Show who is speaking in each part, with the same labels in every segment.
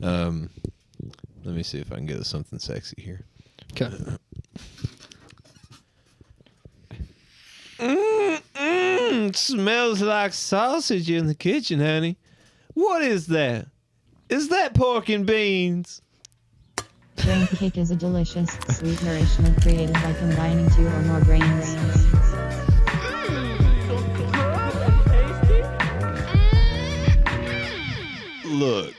Speaker 1: Let me see if I can get something sexy here.
Speaker 2: Okay.
Speaker 1: Smells like sausage in the kitchen, honey. What is that? Is that pork and beans?
Speaker 3: Braincake is a delicious, sweet nourishment created by combining 2 or more grains.
Speaker 1: Look,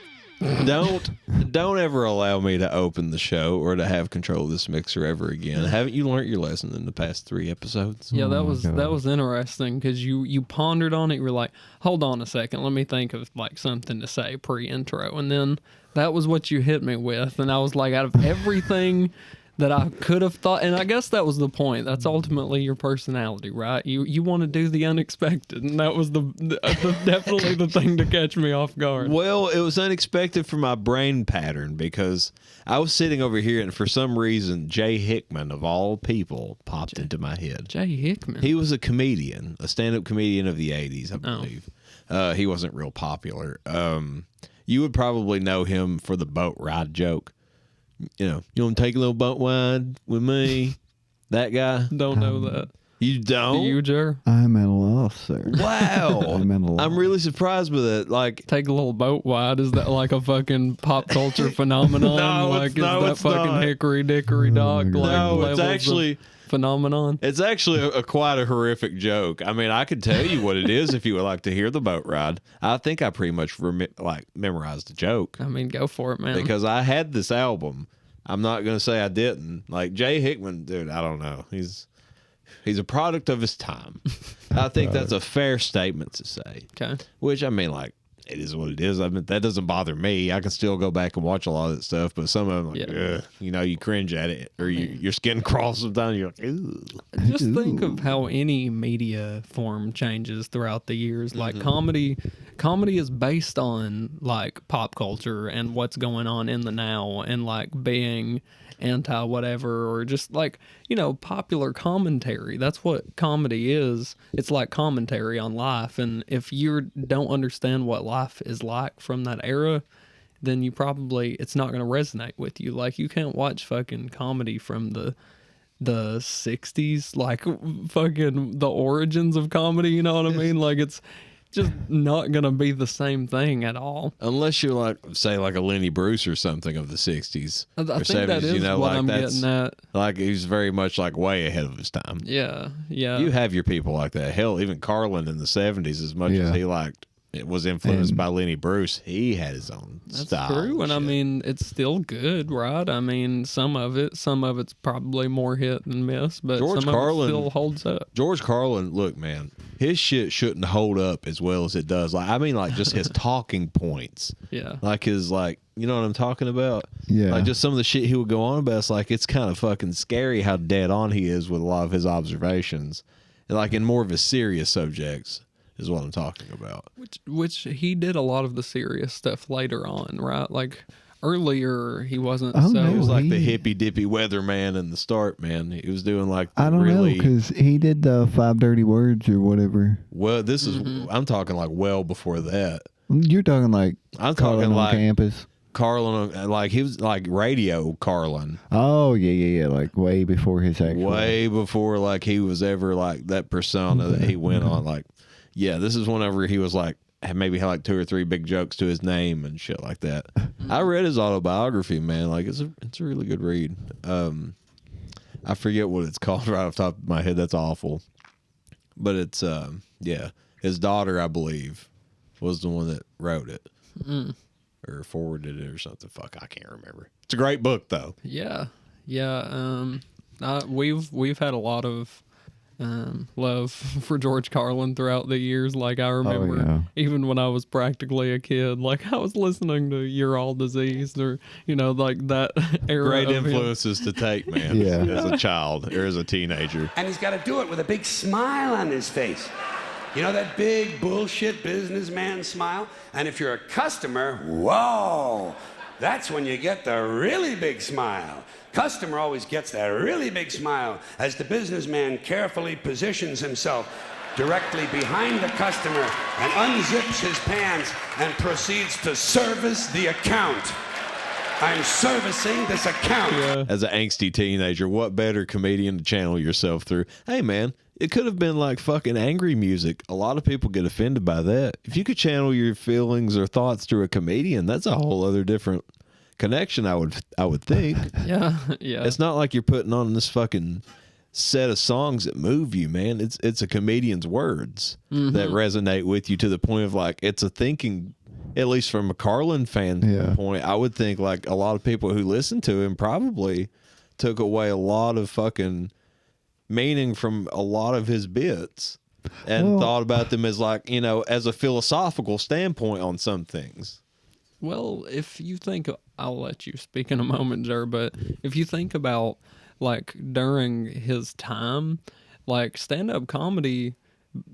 Speaker 1: don't ever allow me to open the show or to have control of this mixer ever again. Haven't you learned your lesson in the past 3 episodes?
Speaker 2: Yeah, that was interesting because you pondered on it. You were like, hold on a second, let me think of like something to say pre-intro, and then that was what you hit me with, and I was like, out of everything that I could have thought, and I guess that was the point. That's ultimately your personality, right? You want to do the unexpected, and that was the definitely the thing to catch me off guard.
Speaker 1: Well, it was unexpected for my brain pattern because I was sitting over here, and for some reason, Jay Hickman, of all people, popped into my head.
Speaker 2: Jay Hickman?
Speaker 1: He was a comedian, a stand-up comedian of the 80s, I believe. He wasn't real popular. You would probably know him for the boat ride joke. You know, you want to take a little boat ride with me? That guy?
Speaker 2: Don't know that.
Speaker 1: You don't?
Speaker 2: Do you, Jer?
Speaker 4: I'm at a loss, sir.
Speaker 1: Wow.
Speaker 4: I'm at a loss.
Speaker 1: I'm really surprised with it. Like,
Speaker 2: take a little boat ride. Is that like a fucking pop culture phenomenon?
Speaker 1: No,
Speaker 2: like,
Speaker 1: no,
Speaker 2: is that
Speaker 1: it's
Speaker 2: fucking
Speaker 1: not.
Speaker 2: Hickory Dickory Dock? Like,
Speaker 1: no, it's
Speaker 2: levels
Speaker 1: actually...
Speaker 2: of phenomenon.
Speaker 1: It's actually a quite a horrific joke. I mean, I could tell you what it is if you would like to hear the boat ride. I think I pretty much memorized the joke.
Speaker 2: I mean, go for it, man.
Speaker 1: Because I had this album. I'm not going to say I didn't. Like, Jay Hickman, dude, I don't know. He's a product of his time. I think that's a fair statement to say.
Speaker 2: Okay.
Speaker 1: Which, I mean, like, it is what it is. I mean, that doesn't bother me. I can still go back and watch a lot of that stuff, but some of them, like, ugh, you know, you cringe at it, or your skin crawls sometimes. You're like, ooh.
Speaker 2: Just think of how any media form changes throughout the years. Like comedy is based on like pop culture and what's going on in the now, and like being anti whatever, or just like, you know, popular commentary. That's what comedy is. It's like commentary on life, and if you don't understand what life is like from that era, then you probably, it's not going to resonate with you. Like, you can't watch fucking comedy from the 60s, like fucking the origins of comedy, you know what I mean? Like, it's just not gonna be the same thing at all,
Speaker 1: unless you're like, say, like a Lenny Bruce or something of the 60s
Speaker 2: I
Speaker 1: or
Speaker 2: think
Speaker 1: 70s.
Speaker 2: that is
Speaker 1: you know,
Speaker 2: what
Speaker 1: like
Speaker 2: I'm getting at.
Speaker 1: Like, he's very much like way ahead of his time.
Speaker 2: Yeah.
Speaker 1: You have your people like that. Hell, even Carlin in the 70s, as much as he liked, it was influenced by Lenny Bruce. He had his own style.
Speaker 2: That's true, and I mean, it's still good, right? I mean, some of it's probably more hit than miss, but
Speaker 1: George
Speaker 2: some
Speaker 1: Carlin
Speaker 2: of it still holds up.
Speaker 1: George Carlin, look, man, his shit shouldn't hold up as well as it does. Like, I mean, like, just his talking points.
Speaker 2: Yeah.
Speaker 1: Like his, like, you know what I'm talking about?
Speaker 4: Yeah.
Speaker 1: Like, just some of the shit he would go on about. It's like, it's kind of fucking scary how dead on he is with a lot of his observations. And like, in more of his serious subjects is what I'm talking about.
Speaker 2: Which he did a lot of the serious stuff later on, right? Like, earlier he wasn't
Speaker 4: Oh,
Speaker 2: so...
Speaker 4: no,
Speaker 1: He was like the hippy dippy weatherman in the start, man. He was doing like
Speaker 4: I don't know, because he did the 5 dirty words or whatever.
Speaker 1: Well, this is I'm talking like well before that.
Speaker 4: You're talking like
Speaker 1: I'm
Speaker 4: Carlin
Speaker 1: talking
Speaker 4: on
Speaker 1: like
Speaker 4: campus.
Speaker 1: Carlin, like he was like radio Carlin.
Speaker 4: Oh yeah, like way before his actual.
Speaker 1: Way before like he was ever like that persona that he went on. Like, yeah, this is whenever he was like maybe had like 2 or 3 big jokes to his name and shit like that. I read his autobiography, man. Like, it's a really good read. I forget what it's called right off the top of my head. That's awful. But it's yeah, his daughter, I believe, was the one that wrote it or forwarded it or something. Fuck, I can't remember. It's a great book though.
Speaker 2: Yeah. We've had a lot of love for George Carlin throughout the years. Like, I remember even when I was practically a kid, like I was listening to You're All Diseased, or, you know, like that era.
Speaker 1: Great influences to take, man. As a child or as a teenager.
Speaker 5: And he's got to do it with a big smile on his face. You know, that big bullshit businessman smile? And if you're a customer, whoa, that's when you get the really big smile. Customer always gets that really big smile as the businessman carefully positions himself directly behind the customer and unzips his pants and proceeds to service the account. I'm servicing this account.
Speaker 1: As an angsty teenager, what better comedian to channel yourself through? Hey, man, it could have been like fucking angry music. A lot of people get offended by that. If you could channel your feelings or thoughts through a comedian, that's a whole other different connection, I would think.
Speaker 2: Yeah.
Speaker 1: It's not like you're putting on this fucking set of songs that move you, man. It's a comedian's words that resonate with you to the point of like it's a thinking. At least from a Carlin fan point, I would think like a lot of people who listened to him probably took away a lot of fucking meaning from a lot of his bits and thought about them as like, you know, as a philosophical standpoint on some things.
Speaker 2: Well, if you think, I'll let you speak in a moment, Jer, but if you think about like during his time, like stand-up comedy,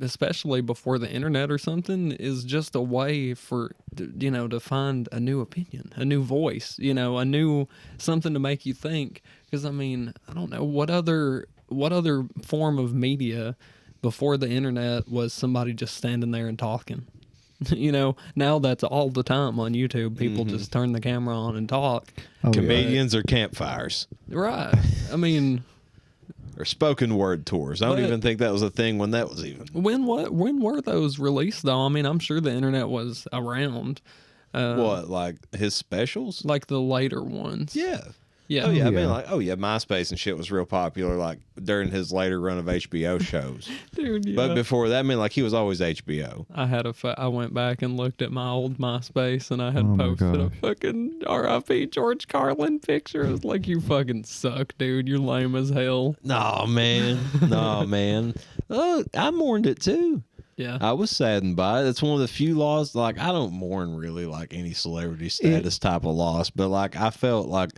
Speaker 2: especially before the internet or something, is just a way for, you know, to find a new opinion, a new voice, you know, a new something to make you think. Because I mean, I don't know what other form of media before the internet was somebody just standing there and talking. You know, now that's all the time on YouTube. People just turn the camera on and talk.
Speaker 1: Comedians or campfires,
Speaker 2: right? I mean.
Speaker 1: Or spoken word tours. I don't even think that was a thing when that was even.
Speaker 2: When were those released though? I mean, I'm sure the internet was around.
Speaker 1: What, like his specials?
Speaker 2: Like the later ones.
Speaker 1: Yeah.
Speaker 2: Yeah.
Speaker 1: Oh yeah. I mean, like, MySpace and shit was real popular like during his later run of HBO shows.
Speaker 2: Dude, yeah.
Speaker 1: But before that, I mean, like he was always HBO.
Speaker 2: I went back and looked at my old MySpace and I had posted a fucking R.I.P. George Carlin picture. It was like, you fucking suck, dude. You're lame as hell.
Speaker 1: No, man. I mourned it too.
Speaker 2: Yeah.
Speaker 1: I was saddened by it. It's one of the few loss. Like, I don't mourn really like any celebrity status type of loss, but like I felt like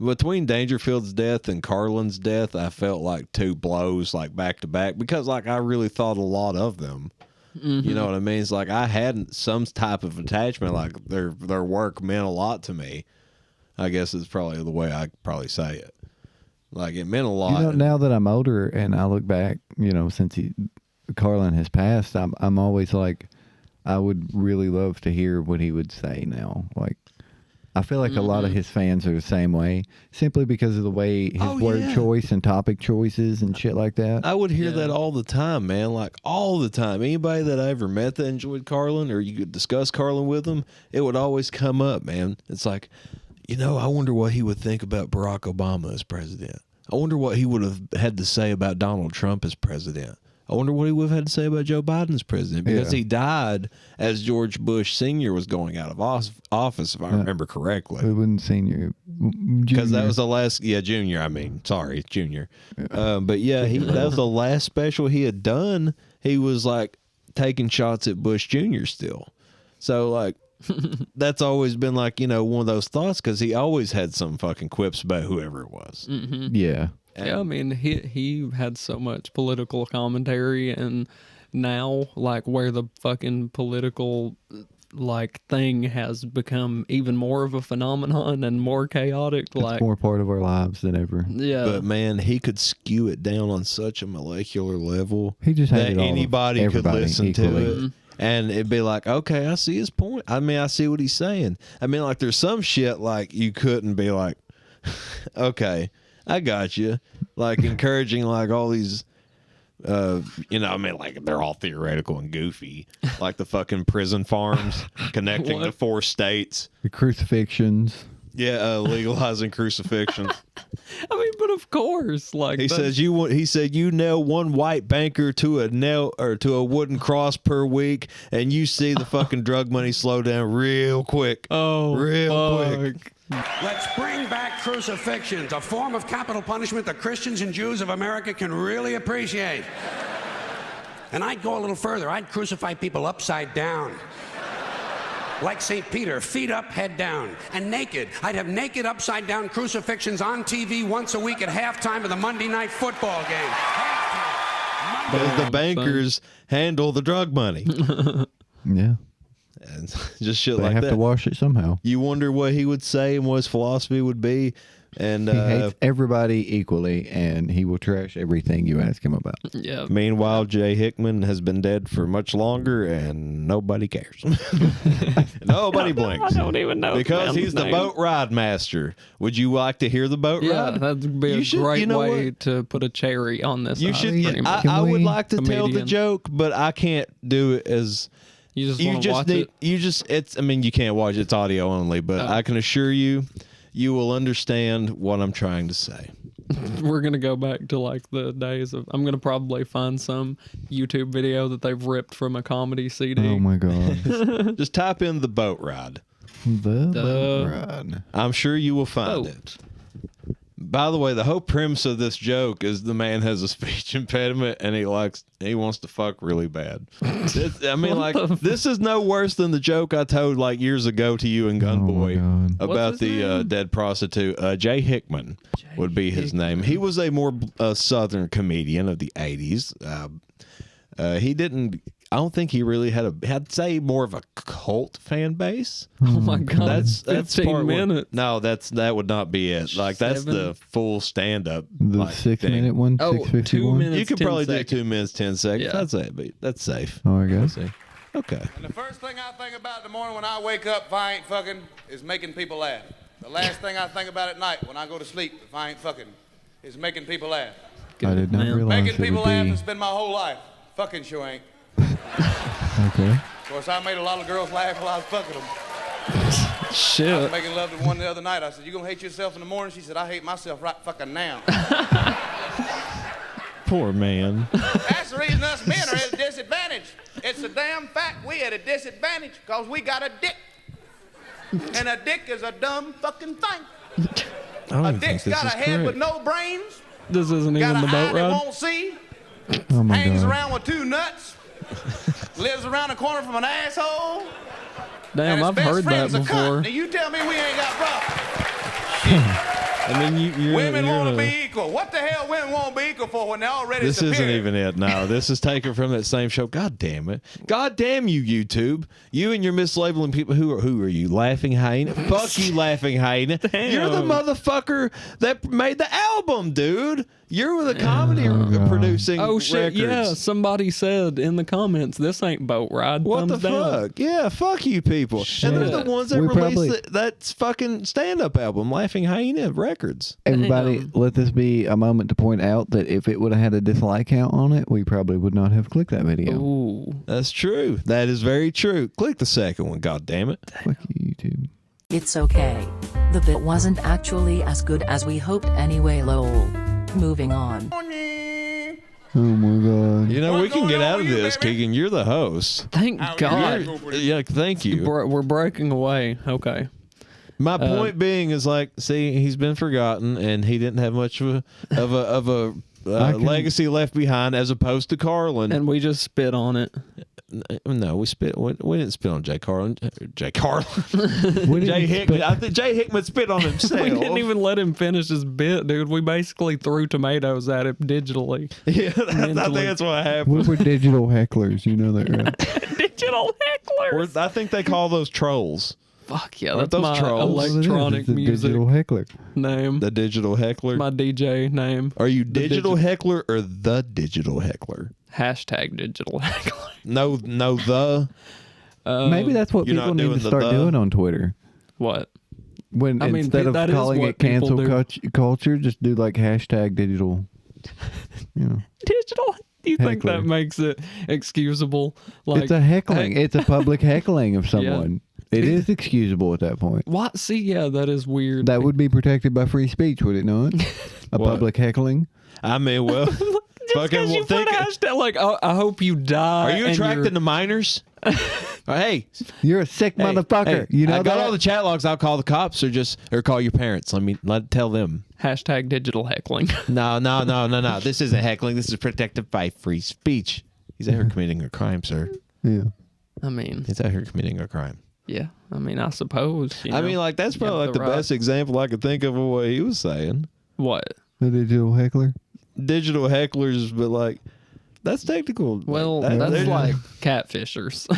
Speaker 1: between Dangerfield's death and Carlin's death, I felt like two blows like back to back because like I really thought a lot of them. You know what I mean? It's like I had some type of attachment, like their work meant a lot to me. I guess is probably the way I probably say it. Like it meant a lot.
Speaker 4: You know, now that I'm older and I look back, you know, since Carlin has passed, I'm always like, I would really love to hear what he would say now. Like, I feel like a lot of his fans are the same way, simply because of the way his word choice and topic choices and shit like that.
Speaker 1: I would hear that all the time, man. Like all the time. Anybody that I ever met that enjoyed Carlin or you could discuss Carlin with them, it would always come up, man. It's like, you know, I wonder what he would think about Barack Obama as president. I wonder what he would have had to say about Donald Trump as president. I wonder what he would have had to say about Joe Biden as president because he died as George Bush Sr. was going out of office, if I remember correctly.
Speaker 4: It wasn't senior.
Speaker 1: Because that was the last, junior, I mean. Sorry, junior. But yeah, that was the last special he had done. He was like taking shots at Bush Jr. still. So like, that's always been like, you know, one of those thoughts because he always had some fucking quips about whoever it was.
Speaker 4: Yeah.
Speaker 2: Yeah, I mean, he had so much political commentary, and now, like, where the fucking political, like, thing has become even more of a phenomenon and more chaotic.
Speaker 4: It's
Speaker 2: like
Speaker 4: more part of our lives than ever.
Speaker 2: Yeah.
Speaker 1: But, man, he could skew it down on such a molecular level
Speaker 4: He just had
Speaker 1: that
Speaker 4: it all,
Speaker 1: anybody could listen
Speaker 4: equally.
Speaker 1: to it. And it'd be like, okay, I see his point. I mean, I see what he's saying. I mean, like, there's some shit, like, you couldn't be like, okay, I got you. Like encouraging like all these, you know, I mean, like they're all theoretical and goofy. Like the fucking prison farms connecting the 4 states.
Speaker 4: The crucifixions.
Speaker 1: Yeah, legalizing crucifixions.
Speaker 2: I mean, but of course, like
Speaker 1: he said, you nail one white banker to a wooden cross per week, and you see the fucking drug money slow down real quick. Real quick.
Speaker 5: Let's bring back crucifixions, a form of capital punishment that Christians and Jews of America can really appreciate. And I'd go a little further. I'd crucify people upside down. Like St. Peter, feet up, head down, and naked. I'd have naked upside down crucifixions on TV once a week at halftime of the Monday night football game.
Speaker 1: But the bankers handle the drug money.
Speaker 4: Yeah.
Speaker 1: And just shit
Speaker 4: They
Speaker 1: like
Speaker 4: have
Speaker 1: that.
Speaker 4: to wash it somehow.
Speaker 1: You wonder what he would say and what his philosophy would be. And
Speaker 4: He hates everybody equally, and he will trash everything you ask him about.
Speaker 2: Yeah.
Speaker 1: meanwhile, Jay Hickman has been dead for much longer, and nobody cares. Nobody blinks.
Speaker 2: I don't even know.
Speaker 1: Because he's the boat ride master. Would you like to hear the boat
Speaker 2: Yeah,
Speaker 1: ride?
Speaker 2: that'd be
Speaker 1: You
Speaker 2: a
Speaker 1: should-
Speaker 2: great
Speaker 1: you know
Speaker 2: way
Speaker 1: what?
Speaker 2: to put a cherry on this.
Speaker 1: You
Speaker 2: ice
Speaker 1: should.
Speaker 2: cream.
Speaker 1: I would
Speaker 4: we-
Speaker 1: like to tell the
Speaker 2: Comedian.
Speaker 1: joke, but I can't do it as.
Speaker 2: You just
Speaker 1: You
Speaker 2: want to
Speaker 1: just
Speaker 2: watch
Speaker 1: need.
Speaker 2: it.
Speaker 1: You just. It's. I mean, you can't watch. It's audio only, but I can assure you, you will understand what I'm trying to say.
Speaker 2: We're gonna go back to like the days of. I'm gonna probably find some YouTube video that they've ripped from a comedy CD.
Speaker 4: Oh my god.
Speaker 1: Just type in the boat ride.
Speaker 4: The boat ride.
Speaker 1: I'm sure you will find it. By the way, the whole premise of this joke is the man has a speech impediment and he wants to fuck really bad. This is no worse than the joke I told like years ago to you and Gunboy
Speaker 4: God.
Speaker 1: about
Speaker 2: What's his
Speaker 1: the dead prostitute. Jay Hickman would be his name. He was a more southern comedian of the 80s. He didn't. I don't think he really had I'd say more of a cult fan base.
Speaker 2: Oh my god,
Speaker 1: That's
Speaker 2: 15
Speaker 1: part one.
Speaker 2: minutes.
Speaker 1: No, that would not be it. Like that's the full stand up.
Speaker 4: The
Speaker 1: like,
Speaker 4: 6
Speaker 1: thing.
Speaker 4: minute one,
Speaker 2: Oh,
Speaker 4: 6:51.
Speaker 2: 2 minutes.
Speaker 1: You could
Speaker 2: 10
Speaker 1: probably
Speaker 2: seconds.
Speaker 1: do 2 minutes 10 seconds.
Speaker 2: Yeah.
Speaker 1: That's it. But that's safe.
Speaker 4: Oh, I guess.
Speaker 1: Okay.
Speaker 5: And the first thing I think about in the morning when I wake up, if I ain't fucking, is making people laugh. The last thing I think about at night when I go to sleep, if I ain't fucking, is making people laugh.
Speaker 4: I did not
Speaker 2: man.
Speaker 4: realize
Speaker 5: Making
Speaker 4: it
Speaker 5: people
Speaker 4: would
Speaker 5: laugh
Speaker 4: be.
Speaker 5: has been my whole life. Fucking sure ain't.
Speaker 4: Okay.
Speaker 5: Of course, I made a lot of girls laugh while I was fucking them. I was
Speaker 2: Shit.
Speaker 5: making love to one the other night. I said, "You gonna hate yourself in the morning?" She said, "I hate myself right fucking now."
Speaker 1: Poor man.
Speaker 5: That's the reason us men are at a disadvantage. It's a damn fact we at a disadvantage because we got a dick. And a dick is a dumb fucking thing. A dick's got a head with no brains,
Speaker 2: This isn't
Speaker 5: got
Speaker 2: even
Speaker 5: an
Speaker 2: the
Speaker 5: eye
Speaker 2: boat
Speaker 5: that
Speaker 2: ride.
Speaker 5: won't see,
Speaker 4: Oh my
Speaker 5: hangs
Speaker 4: god.
Speaker 5: around with 2 nuts, lives around the corner from an asshole,
Speaker 2: Damn,
Speaker 5: and his
Speaker 2: I've
Speaker 5: best
Speaker 2: heard that
Speaker 5: friend's a
Speaker 2: before.
Speaker 5: cunt. Now you tell me we ain't got problems.
Speaker 1: I mean, you're
Speaker 5: Women
Speaker 1: you're
Speaker 5: want to
Speaker 1: a-
Speaker 5: be equal. What the hell women want to be equal for when they're already
Speaker 1: This
Speaker 5: superior?
Speaker 1: isn't even it. No, this is taken from that same show. God damn it. God damn you, YouTube. You and your mislabeling people. Who are you? Laughing Hyena? Fuck you, Laughing Hyena. You're the motherfucker that made the album, dude. You're the comedy producing
Speaker 2: Oh shit!
Speaker 1: records.
Speaker 2: Yeah, somebody said in the comments, "This ain't boat ride."
Speaker 1: What the
Speaker 2: Thumbs down.
Speaker 1: fuck? Yeah, fuck you people. And they're the ones that
Speaker 4: We
Speaker 1: released
Speaker 4: probably-
Speaker 1: that fucking stand-up album, Laughing Hyena Records.
Speaker 4: Everybody, let this be a moment to point out that if it would have had a dislike count on it, we probably would not have clicked that video.
Speaker 2: Ooh.
Speaker 1: That's true. That is very true. Click the second one, god damn it.
Speaker 4: Fuck you, YouTube.
Speaker 6: It's okay. The bit wasn't actually as good as we hoped anyway, lol. Moving on.
Speaker 4: Oh my god.
Speaker 1: You know,
Speaker 5: What's
Speaker 1: we can
Speaker 5: going
Speaker 1: get
Speaker 5: on
Speaker 1: out of
Speaker 5: with you,
Speaker 1: this,
Speaker 5: baby?
Speaker 1: Keegan. You're the host.
Speaker 2: Thank God.
Speaker 1: Yeah, thank you.
Speaker 2: We're breaking away. Okay.
Speaker 1: My point being is like, see, he's been forgotten, and he didn't have much of a legacy left behind, as opposed to Carlin.
Speaker 2: And we just spit on it.
Speaker 1: No, we didn't spit on Jay Carlin. Jay Carlin.
Speaker 4: We didn't
Speaker 1: Jay Hickman.
Speaker 4: spit-
Speaker 1: I think Jay Hickman spit on himself.
Speaker 2: We didn't even let him finish his bit, dude. We basically threw tomatoes at him digitally.
Speaker 1: Yeah, I think that's what happened.
Speaker 4: We were digital hecklers, you know that, right?
Speaker 2: Digital hecklers.
Speaker 1: I think they call those trolls.
Speaker 2: Fuck yeah,
Speaker 1: Aren't
Speaker 2: that's
Speaker 1: those
Speaker 2: my
Speaker 1: trolls?
Speaker 2: electronic
Speaker 4: It's a
Speaker 2: music
Speaker 4: digital heckler.
Speaker 2: name.
Speaker 1: The digital heckler.
Speaker 2: My DJ name.
Speaker 1: Are you
Speaker 2: The
Speaker 1: digital heckler or the digital heckler?
Speaker 2: Hashtag digital heckler.
Speaker 1: No, the.
Speaker 4: Maybe that's what
Speaker 1: You're
Speaker 4: people
Speaker 1: not
Speaker 4: need
Speaker 1: doing
Speaker 4: to
Speaker 1: the
Speaker 4: start
Speaker 1: the?
Speaker 4: doing on Twitter.
Speaker 2: What?
Speaker 4: When
Speaker 2: I mean,
Speaker 4: instead of
Speaker 2: that is
Speaker 4: calling
Speaker 2: what
Speaker 4: it cancel
Speaker 2: people
Speaker 4: culture, just do like hashtag digital. You know,
Speaker 2: Digital? Do you think
Speaker 4: Heckler.
Speaker 2: that makes it excusable? Like,
Speaker 4: it's a heckling.
Speaker 2: hey-
Speaker 4: It's a public heckling of someone. It is excusable at that point.
Speaker 2: What? See, yeah, that is weird.
Speaker 4: That would be protected by free speech, would it not? A
Speaker 1: What?
Speaker 4: public heckling.
Speaker 1: I mean, well,
Speaker 2: Just
Speaker 1: fucking
Speaker 2: because you
Speaker 1: think.
Speaker 2: put hashtag, like, I hope you die.
Speaker 1: Are you
Speaker 2: and
Speaker 1: attracted
Speaker 2: you're-
Speaker 1: to minors? Hey,
Speaker 4: You're a sick motherfucker.
Speaker 1: hey,
Speaker 4: you know
Speaker 1: I got
Speaker 4: that?
Speaker 1: all the chat logs. I'll call the cops or call your parents. Tell them.
Speaker 2: Hashtag digital heckling.
Speaker 1: No. This isn't heckling. This is protected by free speech. He's out here committing a crime, sir.
Speaker 4: Yeah.
Speaker 2: I mean,
Speaker 1: He's out here committing a crime.
Speaker 2: yeah. I mean, I suppose.
Speaker 1: I mean, like that's
Speaker 2: you
Speaker 1: probably
Speaker 2: have
Speaker 1: like the
Speaker 2: right.
Speaker 1: best example I could think of what he was saying.
Speaker 2: What?
Speaker 4: The digital heckler.
Speaker 1: Digital hecklers, but like That's technical.
Speaker 2: Well,
Speaker 1: That-
Speaker 2: that's like catfishers.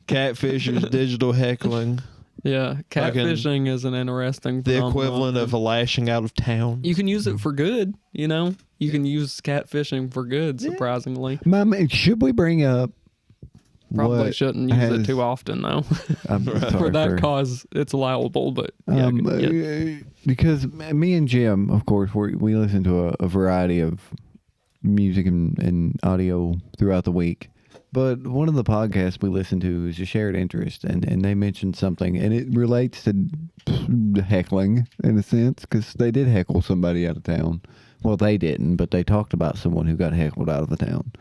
Speaker 1: catfishers, digital heckling,
Speaker 2: Yeah, catfishing is an interesting
Speaker 1: the
Speaker 2: phenomenon.
Speaker 1: equivalent of a lashing out of town.
Speaker 2: You can use it for good, you know? You can use catfishing for good, surprisingly.
Speaker 4: Should we bring up?
Speaker 2: Probably
Speaker 4: what
Speaker 2: shouldn't use it
Speaker 4: has-
Speaker 2: too often, though.
Speaker 4: I'm
Speaker 2: For
Speaker 4: sorry
Speaker 2: that cause, it's allowable, but yeah,
Speaker 4: because me and Jim, of course, we listen to a variety of music and audio throughout the week. But one of the podcasts we listen to is a shared interest, and they mentioned something, and it relates to heckling in a sense, because they did heckle somebody out of town. Well, they didn't, but they talked about someone who got heckled out of the town.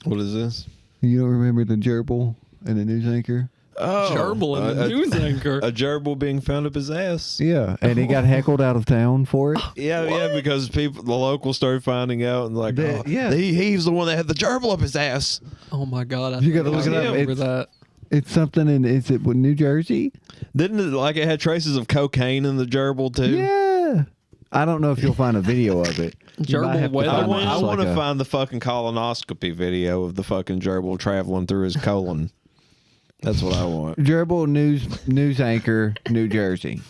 Speaker 1: What is this?
Speaker 4: You don't remember the gerbil and the news anchor?
Speaker 1: Oh,
Speaker 2: gerbil and the news anchor.
Speaker 1: A gerbil being found up his ass.
Speaker 4: Yeah, and he got heckled out of town for it.
Speaker 1: Yeah, because the locals started finding out and like,
Speaker 4: Yeah.
Speaker 1: he's the one that had the gerbil up his ass.
Speaker 2: Oh my God.
Speaker 4: You gotta look it up.
Speaker 2: Remember that.
Speaker 4: It's something in, is it New Jersey?
Speaker 1: Didn't it it had traces of cocaine in the gerbil too?
Speaker 4: Yeah. I don't know if you'll find a video of it. You might
Speaker 2: Gerbil
Speaker 4: have to
Speaker 2: weather
Speaker 4: find
Speaker 2: one?
Speaker 1: I
Speaker 4: just
Speaker 1: want to
Speaker 4: like a-
Speaker 1: find the fucking colonoscopy video of the fucking gerbil traveling through his colon. That's what I want.
Speaker 4: Gerbil news anchor, New Jersey.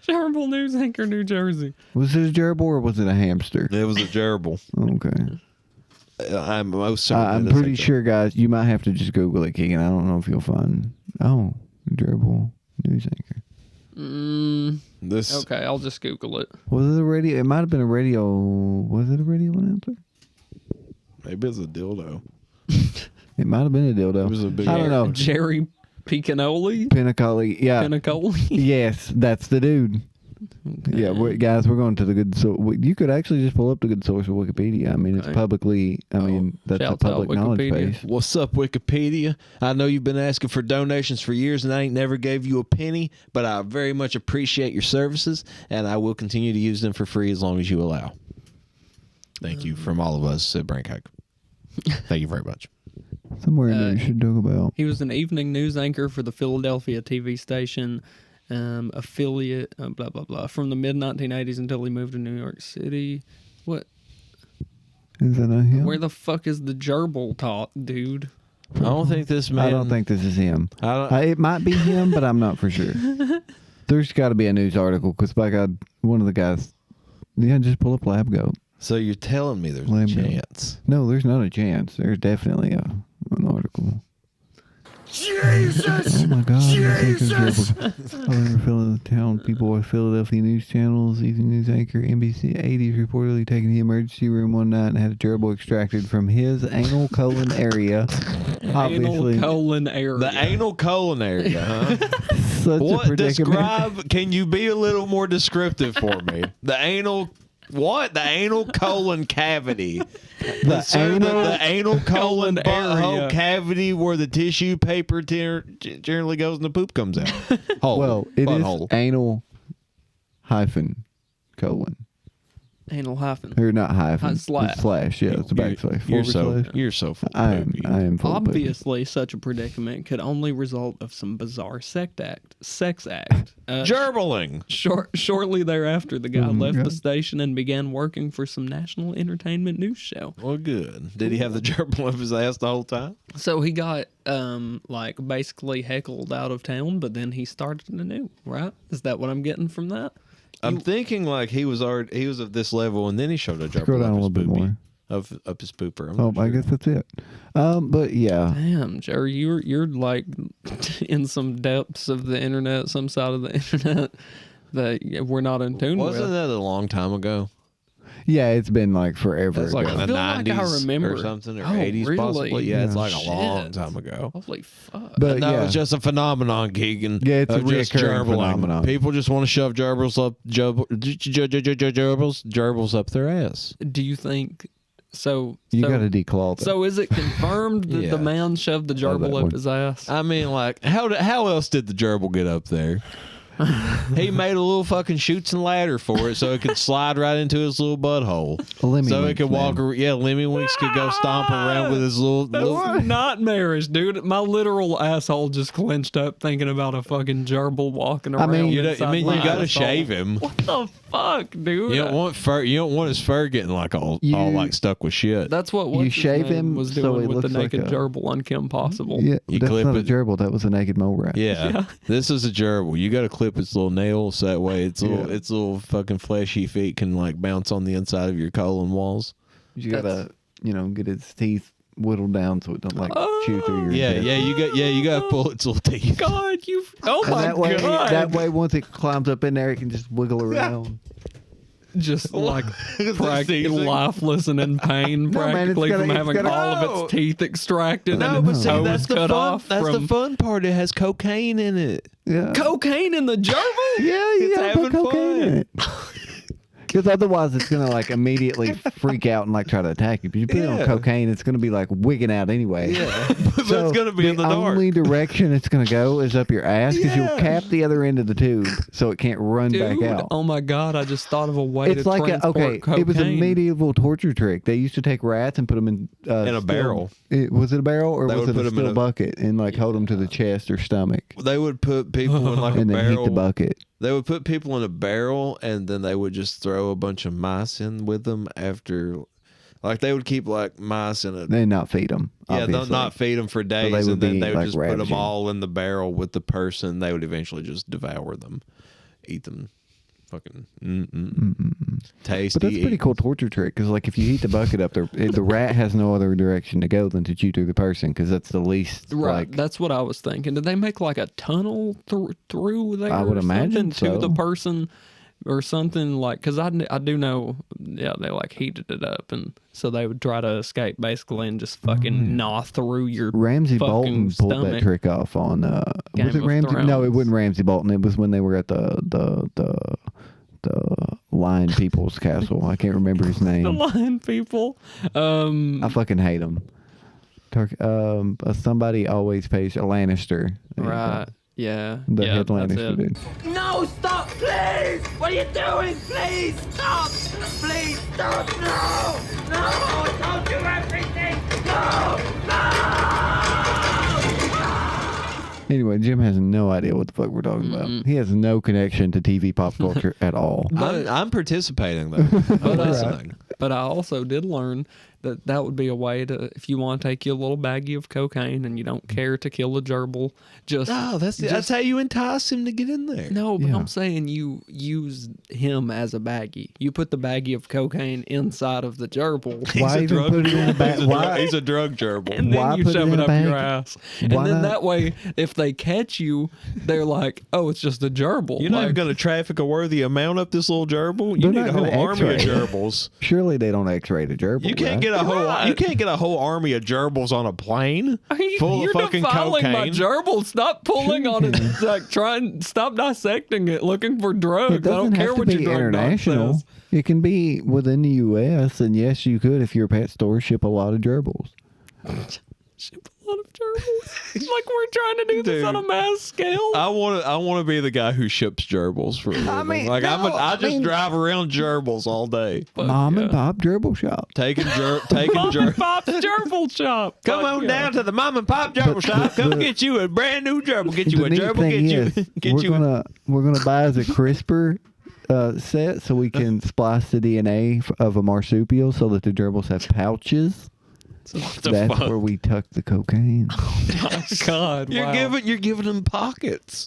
Speaker 2: Gerbil news anchor, New Jersey.
Speaker 4: Was it a gerbil or was it a hamster?
Speaker 1: It was a gerbil.
Speaker 4: Okay.
Speaker 1: I'm most certain.
Speaker 4: I'm
Speaker 1: it is
Speaker 4: pretty
Speaker 1: a
Speaker 4: sure, guys, you might have to just Google it, Keegan. I don't know if you'll find. Oh, gerbil news anchor.
Speaker 1: This
Speaker 2: Okay, I'll just Google it.
Speaker 4: Was it a radio? It might have been a radio. Was it a radio announcer?
Speaker 1: maybe it's a dildo.
Speaker 4: It might have been a dildo.
Speaker 1: It was a big-
Speaker 4: I don't know.
Speaker 2: Jerry Picanoli?
Speaker 4: Pinnacle. Yeah.
Speaker 2: Pinnacle?
Speaker 4: Yes, that's the dude. Yeah, guys, we're going to the good. So you could actually just pull up the good source of Wikipedia. I mean, it's
Speaker 2: Okay.
Speaker 4: publicly. I mean, that's a
Speaker 2: Shouts
Speaker 4: public
Speaker 2: out
Speaker 4: knowledge
Speaker 2: Wikipedia.
Speaker 4: base.
Speaker 1: What's up, Wikipedia? I know you've been asking for donations for years, and I ain't never gave you a penny, but I very much appreciate your services, and I will continue to use them for free as long as you allow. Thank you from all of us at braincake. Thank you very much.
Speaker 4: Somewhere in there you should talk about.
Speaker 2: He was an evening news anchor for the Philadelphia TV station, affiliate, blah, blah, blah, from the mid-1980s until he moved to New York City. What?
Speaker 4: Is that not him?
Speaker 2: Where the fuck is the gerbil talk, dude?
Speaker 1: I don't think this man.
Speaker 4: I don't think this is him.
Speaker 1: I don't.
Speaker 4: It might be him, but I'm not for sure. There's got to be a news article because by God, one of the guys. Yeah, just pull up Lab Goat.
Speaker 1: So you're telling me there's a
Speaker 4: Lame goat.
Speaker 1: chance?
Speaker 4: No, there's not a chance. There's definitely an article.
Speaker 5: Jesus!
Speaker 4: Oh my God!
Speaker 5: Jesus!
Speaker 4: I remember filling the town. People with Philadelphia news channels, evening news anchor NBC 80s reportedly taken to the emergency room one night and had a gerbil extracted from his anal colon area. Obviously,
Speaker 2: Anal colon area.
Speaker 1: The anal colon area, huh?
Speaker 4: such a
Speaker 1: What?
Speaker 4: predicament.
Speaker 1: Describe. Can you be a little more descriptive for me? The anal. What? The anal colon cavity. The anal colon butthole
Speaker 2: area.
Speaker 1: cavity where the tissue paper generally goes and the poop comes out. Hole.
Speaker 4: Well, it is
Speaker 1: Butthole.
Speaker 4: anal hyphen colon.
Speaker 2: Anal hyphen.
Speaker 4: Or not hyphen.
Speaker 2: Slash.
Speaker 4: It's slash. Yeah, it's a backslash.
Speaker 1: You're
Speaker 4: Forward
Speaker 1: so
Speaker 4: slash.
Speaker 1: you're so full
Speaker 4: I am.
Speaker 1: poopy.
Speaker 4: I am full of poop.
Speaker 2: Obviously, such a predicament could only result of some bizarre sex act.
Speaker 1: Gerbling.
Speaker 2: Shortly thereafter, the guy
Speaker 4: Oh my
Speaker 2: left the
Speaker 4: God.
Speaker 2: station and began working for some national entertainment news show.
Speaker 1: Well, good. Did he have the gerbil up his ass the whole time?
Speaker 2: So he got basically heckled out of town, but then he started anew, right? Is that what I'm getting from that?
Speaker 1: I'm thinking like he was of this level, and then he showed a gerbil
Speaker 4: Scroll down
Speaker 1: up
Speaker 4: a
Speaker 1: his
Speaker 4: little bit
Speaker 1: poopy.
Speaker 4: more.
Speaker 1: Up his pooper. I'm
Speaker 4: Oh,
Speaker 1: not
Speaker 4: I
Speaker 1: sure.
Speaker 4: guess that's it. But yeah,
Speaker 2: Damn, Jerry, you're like in some depths of the internet, some side of the internet that we're not in tune
Speaker 1: Wasn't
Speaker 2: with.
Speaker 1: that a long time ago?
Speaker 4: yeah, it's been like forever.
Speaker 1: That's like
Speaker 4: ago.
Speaker 1: in the
Speaker 2: feel like I
Speaker 1: 90s
Speaker 2: remember.
Speaker 1: or something, or
Speaker 2: Oh,
Speaker 1: 80s
Speaker 2: really?
Speaker 1: possibly. Yeah, it's like a
Speaker 2: Shit.
Speaker 1: long time ago.
Speaker 2: Holy fuck.
Speaker 4: But
Speaker 1: No,
Speaker 4: yeah,
Speaker 1: it's just a phenomenon, Keegan.
Speaker 4: Yeah, it's a
Speaker 1: of just
Speaker 4: reoccurring
Speaker 1: gerbling.
Speaker 4: phenomenon.
Speaker 1: People just want to shove gerbils up their ass.
Speaker 2: Do you think so?
Speaker 4: you
Speaker 2: so,
Speaker 4: got to declaw that.
Speaker 2: So is it confirmed that
Speaker 1: Yeah.
Speaker 2: the man shoved the
Speaker 4: that
Speaker 2: gerbil
Speaker 4: one.
Speaker 2: up his ass?
Speaker 1: I mean, like, how else did the gerbil get up there? He made a little fucking chutes and ladder for it so it could slide right into his little butthole. So it could walk. Lemmy Winks could go stomp around with his little.
Speaker 2: That's nightmarish, dude. My literal asshole just clenched up thinking about a fucking gerbil walking around.
Speaker 1: You gotta shave him.
Speaker 2: What the fuck, dude?
Speaker 1: You don't want fur. You don't want his fur getting like all like stuck with shit.
Speaker 2: That's what
Speaker 4: you shave him
Speaker 2: was
Speaker 4: so
Speaker 2: doing
Speaker 4: it
Speaker 2: with the
Speaker 4: looks
Speaker 2: naked
Speaker 4: like a-
Speaker 2: gerbil on Kim Possible.
Speaker 4: Yeah,
Speaker 1: You
Speaker 4: that's
Speaker 1: clip
Speaker 4: not a
Speaker 1: it.
Speaker 4: gerbil. That was a naked mole rat.
Speaker 1: Yeah. This is a gerbil. You got to clip its little nails so that way its little fucking fleshy feet can like bounce on the inside of your colon walls.
Speaker 4: You gotta, get its teeth whittled down so it don't like chew through your.
Speaker 1: You got to pull its little teeth.
Speaker 2: God,
Speaker 4: And that way, once it climbs up in there, it can just wiggle around.
Speaker 2: Just like
Speaker 1: season.
Speaker 2: lifeless and in pain,
Speaker 4: No, man,
Speaker 2: practically
Speaker 4: it's
Speaker 2: from
Speaker 4: gotta-
Speaker 2: having
Speaker 4: it's gotta-
Speaker 2: all of its teeth extracted and its toes cut off.
Speaker 1: That's the fun part. It has cocaine in it.
Speaker 4: Yeah.
Speaker 2: Cocaine in the gerbil?
Speaker 4: Yeah, you
Speaker 1: It's
Speaker 4: gotta put
Speaker 1: having
Speaker 4: cocaine in it. Because otherwise, it's gonna like immediately freak out and like try to attack you. If you put it on cocaine, it's gonna be like wigging out anyway.
Speaker 1: Yeah, but it's gonna be in the dark.
Speaker 4: The only direction it's gonna go is up your ass because you'll cap the other end of the tube so it can't run back
Speaker 2: Dude,
Speaker 4: out.
Speaker 2: oh my God, I just thought of a way
Speaker 4: It's
Speaker 2: to
Speaker 4: like
Speaker 2: transport cocaine.
Speaker 4: it was a medieval torture trick. They used to take rats and put them in
Speaker 1: a barrel.
Speaker 4: Was it a barrel or
Speaker 1: They
Speaker 4: was
Speaker 1: would
Speaker 4: it
Speaker 1: put
Speaker 4: a
Speaker 1: 'em in
Speaker 4: steel
Speaker 1: a-
Speaker 4: bucket and like hold them to the chest or stomach
Speaker 1: They would put people in like a
Speaker 4: and then
Speaker 1: barrel.
Speaker 4: heat the bucket?
Speaker 1: They would put people in a barrel and then they would just throw a bunch of mice in with them after. Like they would keep like mice in a.
Speaker 4: They not feed them.
Speaker 1: Yeah, they'll not feed them for days,
Speaker 4: they would
Speaker 1: and then
Speaker 4: be,
Speaker 1: they would
Speaker 4: like,
Speaker 1: just put them
Speaker 4: ravaging.
Speaker 1: all in the barrel with the person. They would eventually just devour them, eat them, fucking tasty.
Speaker 4: But that's a pretty cool torture trick because, like, if you heat the bucket up, the rat has no other direction to go than to chew through the person because that's the least.
Speaker 2: Right,
Speaker 4: Like,
Speaker 2: that's what I was thinking. Did they make like a tunnel through there?
Speaker 4: I would
Speaker 2: or
Speaker 4: imagine
Speaker 2: something to
Speaker 4: so.
Speaker 2: the person, or something like. Because I do know, yeah, they like heated it up, and so they would try to escape basically and just fucking gnaw through your
Speaker 4: Ramsey
Speaker 2: fucking
Speaker 4: Bolton pulled that
Speaker 2: stomach.
Speaker 4: trick off on.
Speaker 2: Game
Speaker 4: Was it
Speaker 2: of
Speaker 4: Ramsey? No, it
Speaker 2: Thrones.
Speaker 4: wasn't Ramsey Bolton. It was when they were at the Lion People's Castle. I can't remember his
Speaker 2: The
Speaker 4: name.
Speaker 2: lion people.
Speaker 4: I fucking hate him. Somebody always pays a Lannister.
Speaker 2: Right. Yeah.
Speaker 4: The
Speaker 2: yeah,
Speaker 4: head
Speaker 2: that's
Speaker 4: Lannister
Speaker 2: it.
Speaker 4: dude.
Speaker 7: No, stop, please! What are you doing? Please, stop! Please, stop! No! No! Don't do everything! No!
Speaker 4: Anyway, Jim has no idea what the fuck we're talking about. He has no connection to TV pop culture at all.
Speaker 1: I'm participating though. I'm listening.
Speaker 2: But I also did learn that would be a way to, if you want to take your little baggie of cocaine and you don't care to kill a gerbil, just
Speaker 1: That's how you entice him to get in there.
Speaker 2: no. But
Speaker 4: Yeah.
Speaker 2: I'm saying you use him as a baggie. You put the baggie of cocaine inside of the gerbil.
Speaker 4: Why even put it in a bag? Why?
Speaker 1: He's a drug gerbil.
Speaker 2: And then
Speaker 4: Why
Speaker 2: you
Speaker 4: put it
Speaker 2: shove
Speaker 4: in
Speaker 2: it
Speaker 4: a
Speaker 2: up
Speaker 4: bag?
Speaker 2: your ass. And
Speaker 4: Why
Speaker 2: then
Speaker 4: not?
Speaker 2: that way, if they catch you, they're like, oh, it's just a gerbil.
Speaker 1: You're not
Speaker 2: Like,
Speaker 1: even going to traffic a worthy amount up this little gerbil.
Speaker 4: They're
Speaker 1: You need
Speaker 4: not
Speaker 1: a whole
Speaker 4: gonna
Speaker 1: army of
Speaker 4: X-ray.
Speaker 1: gerbils.
Speaker 4: Surely they don't X-ray the gerbil.
Speaker 1: You can't
Speaker 4: right?
Speaker 1: get a whole.
Speaker 2: Right.
Speaker 1: You can't get a whole army of gerbils on a plane full
Speaker 2: You're
Speaker 1: of fucking
Speaker 2: defiling my
Speaker 1: cocaine.
Speaker 2: gerbil. Stop pulling on it. Like, stop dissecting it, looking for drugs.
Speaker 4: It doesn't
Speaker 2: I don't care
Speaker 4: have to
Speaker 2: what your
Speaker 4: be
Speaker 2: drug doc
Speaker 4: international.
Speaker 2: says.
Speaker 4: It can be within the U.S. And yes, you could, if your pet store, ship a lot of gerbils.
Speaker 2: Ship a lot of gerbils. Like we're trying to do this on a mass scale.
Speaker 1: I want to be the guy who ships gerbils for a living.
Speaker 4: mean,
Speaker 1: like
Speaker 4: no,
Speaker 1: I
Speaker 4: I
Speaker 1: just
Speaker 4: mean-
Speaker 1: drive around gerbils all day,
Speaker 4: Mom and Pop Gerbil Shop.
Speaker 1: taking
Speaker 2: Mom and
Speaker 1: gerbils.
Speaker 2: Pop's gerbil shop.
Speaker 1: Come
Speaker 2: Fuck
Speaker 1: on
Speaker 2: yeah.
Speaker 1: down to the mom and pop gerbil shop. Come get you a brand new gerbil. Get you
Speaker 4: The
Speaker 1: a
Speaker 4: neat
Speaker 1: gerbil.
Speaker 4: thing
Speaker 1: Get
Speaker 4: is,
Speaker 1: you.
Speaker 4: we're gonna buy as a CRISPR set so we can splice the DNA of a marsupial so that the gerbils have pouches.
Speaker 1: the
Speaker 4: That's
Speaker 1: fuck?
Speaker 4: where we tuck the cocaine.
Speaker 2: God,
Speaker 1: You're
Speaker 2: wow.
Speaker 1: giving them pockets.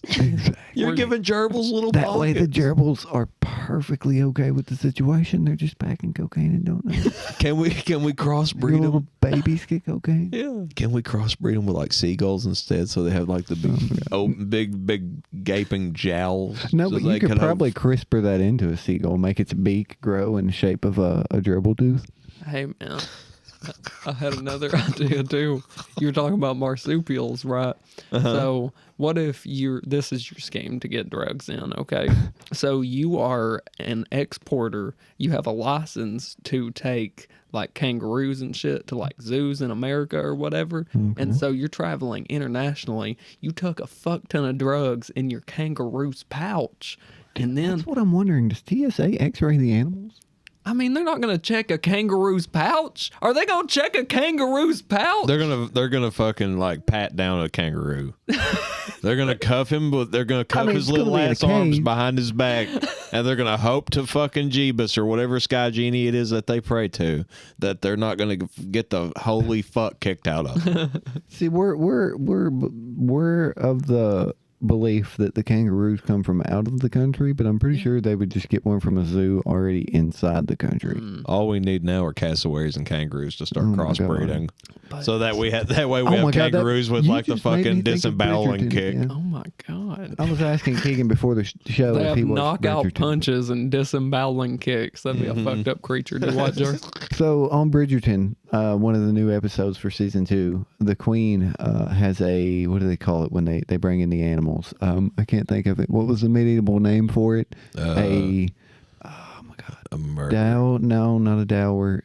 Speaker 1: You're giving gerbils little
Speaker 4: That
Speaker 1: pockets.
Speaker 4: way the gerbils are perfectly okay with the situation. They're just packing cocaine and don't know.
Speaker 1: Can we crossbreed
Speaker 4: Little
Speaker 1: them?
Speaker 4: babies get cocaine.
Speaker 2: Yeah.
Speaker 1: Can we crossbreed them with like seagulls instead, so they have like the big gaping jowls?
Speaker 4: No,
Speaker 1: so
Speaker 4: but
Speaker 1: they
Speaker 4: you could
Speaker 1: can have-
Speaker 4: probably CRISPR that into a seagull, make its beak grow in the shape of a gerbil tooth.
Speaker 2: Hey man, I had another idea too. You were talking about marsupials, right? So what if this is your scheme to get drugs in, okay? So you are an exporter. You have a license to take like kangaroos and shit to like zoos in America or whatever. And so you're traveling internationally. You took a fuck ton of drugs in your kangaroo's pouch. And then
Speaker 4: That's what I'm wondering. Does TSA x-ray the animals?
Speaker 2: I mean, they're not gonna check a kangaroo's pouch. Are they gonna check a kangaroo's pouch?
Speaker 1: They're gonna fucking like pat down a kangaroo. They're gonna cuff him, but they're gonna cuff his little ass arms behind his back, and they're gonna hope to fucking Jeebus or whatever sky genie it is that they pray to that they're not gonna get the holy fuck kicked out of them.
Speaker 4: See, we're of the belief that the kangaroos come from out of the country, but I'm pretty sure they would just get one from a zoo already inside the country.
Speaker 1: All we need now are cassowaries and kangaroos to start crossbreeding, so that way we have kangaroos with like the fucking disemboweling kick.
Speaker 4: Yeah.
Speaker 2: Oh my god!
Speaker 4: I was asking Keegan before the show
Speaker 2: They
Speaker 4: if
Speaker 2: have
Speaker 4: he was
Speaker 2: knockout
Speaker 4: Bridgerton.
Speaker 2: punches and disemboweling kicks. That'd be a fucked up creature to watch.
Speaker 4: So on Bridgerton, one of the new episodes for season 2, the queen has a, what do they call it when they bring in the animals? I can't think of it. What was the medieval name for it? Oh my god,
Speaker 1: A murder.
Speaker 4: dow? No, not a dower.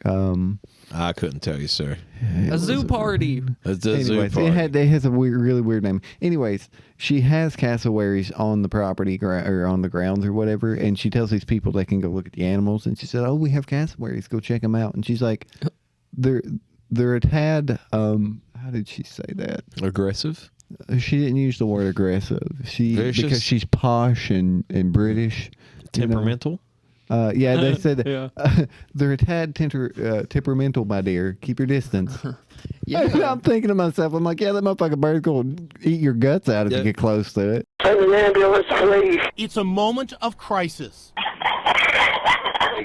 Speaker 1: I couldn't tell you, sir.
Speaker 2: A zoo party.
Speaker 1: It's a zoo
Speaker 4: Anyways,
Speaker 1: party.
Speaker 4: it has a really weird name. Anyways, she has cassowaries on the property or on the grounds or whatever, and she tells these people they can go look at the animals, and she said, "Oh, we have cassowaries. Go check them out." And she's like, "They're a tad." How did she say that?
Speaker 1: Aggressive.
Speaker 4: She didn't use the word aggressive.
Speaker 1: Vicious?
Speaker 4: Because she's posh and British.
Speaker 1: Temperamental.
Speaker 4: Yeah, they said that.
Speaker 2: Yeah.
Speaker 4: They're a tad temperamental, my dear. Keep your distance.
Speaker 2: Yeah.
Speaker 4: I'm thinking to myself, I'm like, yeah, that motherfucking bird's going to eat your guts out if you get close to it.
Speaker 7: Send an ambulance, please.
Speaker 8: It's a moment of crisis.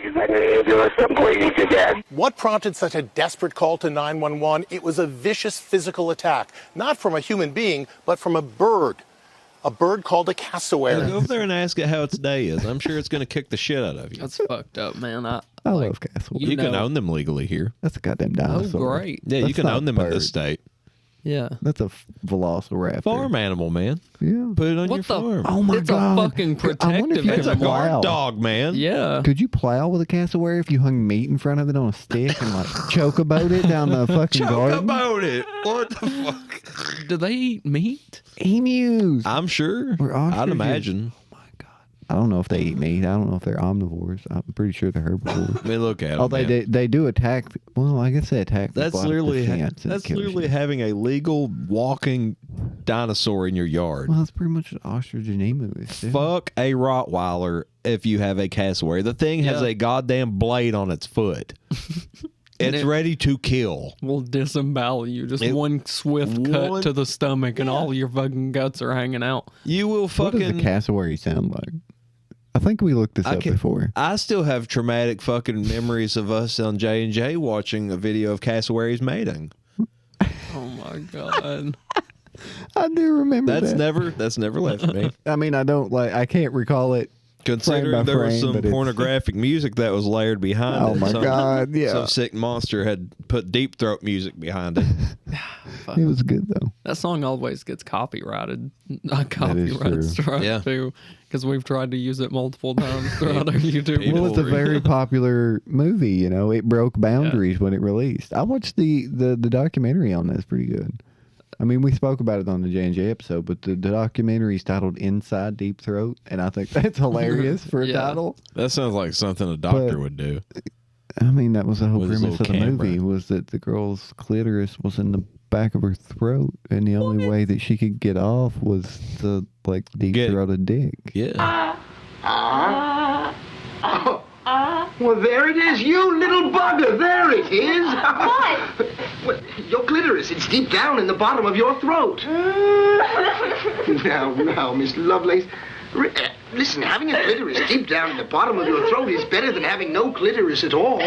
Speaker 7: Send an ambulance, I'm bleeding to death.
Speaker 8: What prompted such a desperate call to 911? It was a vicious physical attack, not from a human being, but from a bird called a cassowary.
Speaker 1: Go over there and ask it how its day is. I'm sure it's going to kick the shit out of you.
Speaker 2: That's fucked up, man. I
Speaker 4: love cassowaries.
Speaker 1: You can own them legally here.
Speaker 4: That's a goddamn
Speaker 2: Oh,
Speaker 4: dinosaur.
Speaker 2: great.
Speaker 1: Yeah,
Speaker 4: That's
Speaker 1: you can
Speaker 4: not
Speaker 1: own them in
Speaker 4: bird.
Speaker 1: this state.
Speaker 2: Yeah.
Speaker 4: That's a velociraptor.
Speaker 1: Farm animal, man.
Speaker 4: Yeah.
Speaker 1: Put it on
Speaker 2: What
Speaker 1: your
Speaker 2: the-
Speaker 1: farm.
Speaker 4: Oh my
Speaker 2: It's
Speaker 4: god.
Speaker 2: a fucking
Speaker 4: I wonder if
Speaker 2: protective
Speaker 4: you
Speaker 1: It's
Speaker 4: could
Speaker 1: a
Speaker 2: animal.
Speaker 1: guard
Speaker 4: plow.
Speaker 1: dog, man.
Speaker 2: Yeah.
Speaker 4: Could you plow with a cassowary if you hung meat in front of it on a stick and like chokeabout it down the fucking
Speaker 1: Choke
Speaker 4: garden?
Speaker 1: about it. What the fuck?
Speaker 2: Do they eat meat?
Speaker 4: Emus.
Speaker 1: I'm sure.
Speaker 4: Or ostriches.
Speaker 1: I'd imagine.
Speaker 4: I don't know if they eat meat. I don't know if they're omnivores. I'm pretty sure they're herbivores.
Speaker 1: I mean, look at them.
Speaker 4: Oh, they do attack. Well, I guess they attack.
Speaker 1: That's
Speaker 4: people out of
Speaker 1: literally
Speaker 4: defense and kill
Speaker 1: literally
Speaker 4: shit.
Speaker 1: having a legal walking dinosaur in your yard.
Speaker 4: Well, that's pretty much what ostrich and emu is. Dude.
Speaker 1: Fuck a Rottweiler if you have a cassowary. The thing has
Speaker 2: Yeah.
Speaker 1: a goddamn blade on its foot. It's ready to kill.
Speaker 2: We'll disembowel you. Just one swift cut to the stomach and all your fucking guts are hanging out.
Speaker 1: You will
Speaker 4: What
Speaker 1: fucking.
Speaker 4: does a cassowary sound like? I think we looked this up before.
Speaker 1: I still have traumatic fucking memories of us on J&J watching a video of cassowaries mating.
Speaker 2: Oh my god.
Speaker 4: I do remember
Speaker 1: That's
Speaker 4: that.
Speaker 1: never left me.
Speaker 4: I mean, I can't recall it.
Speaker 1: Considering
Speaker 4: Frame by
Speaker 1: there was
Speaker 4: frame,
Speaker 1: some
Speaker 4: but it's-
Speaker 1: pornographic music that was layered behind it.
Speaker 4: Oh my god, yeah.
Speaker 1: Some sick monster had put Deepthroat music behind it.
Speaker 4: It was good though.
Speaker 2: That song always gets copyrighted. Not
Speaker 4: true.
Speaker 2: copyright strike
Speaker 1: Yeah.
Speaker 2: too. Because we've tried to use it multiple times throughout our YouTube.
Speaker 1: People
Speaker 4: Well, it's a
Speaker 1: were-
Speaker 4: very popular movie. You know, it broke boundaries when it released. I watched the documentary on that. It's pretty good. I mean, we spoke about it on the J&J episode, but the documentary is titled Inside Deepthroat, and I think that's hilarious for a
Speaker 2: Yeah.
Speaker 4: title.
Speaker 1: That sounds like something a doctor
Speaker 4: But-
Speaker 1: would do.
Speaker 4: I mean, that was the whole
Speaker 1: With his
Speaker 4: premise of the
Speaker 1: little
Speaker 4: movie,
Speaker 1: camera.
Speaker 4: was that the girl's clitoris was in the back of her throat, and the only way that she could get off was to, like, deep throat a dick.
Speaker 1: Yeah.
Speaker 5: Well, there it is, you little bugger. There it is.
Speaker 9: What?
Speaker 5: Well, your clitoris, it's deep down in the bottom of your throat. Now, Miss Lovelace. Listen, having a clitoris deep down in the bottom of your throat is better than having no clitoris at all.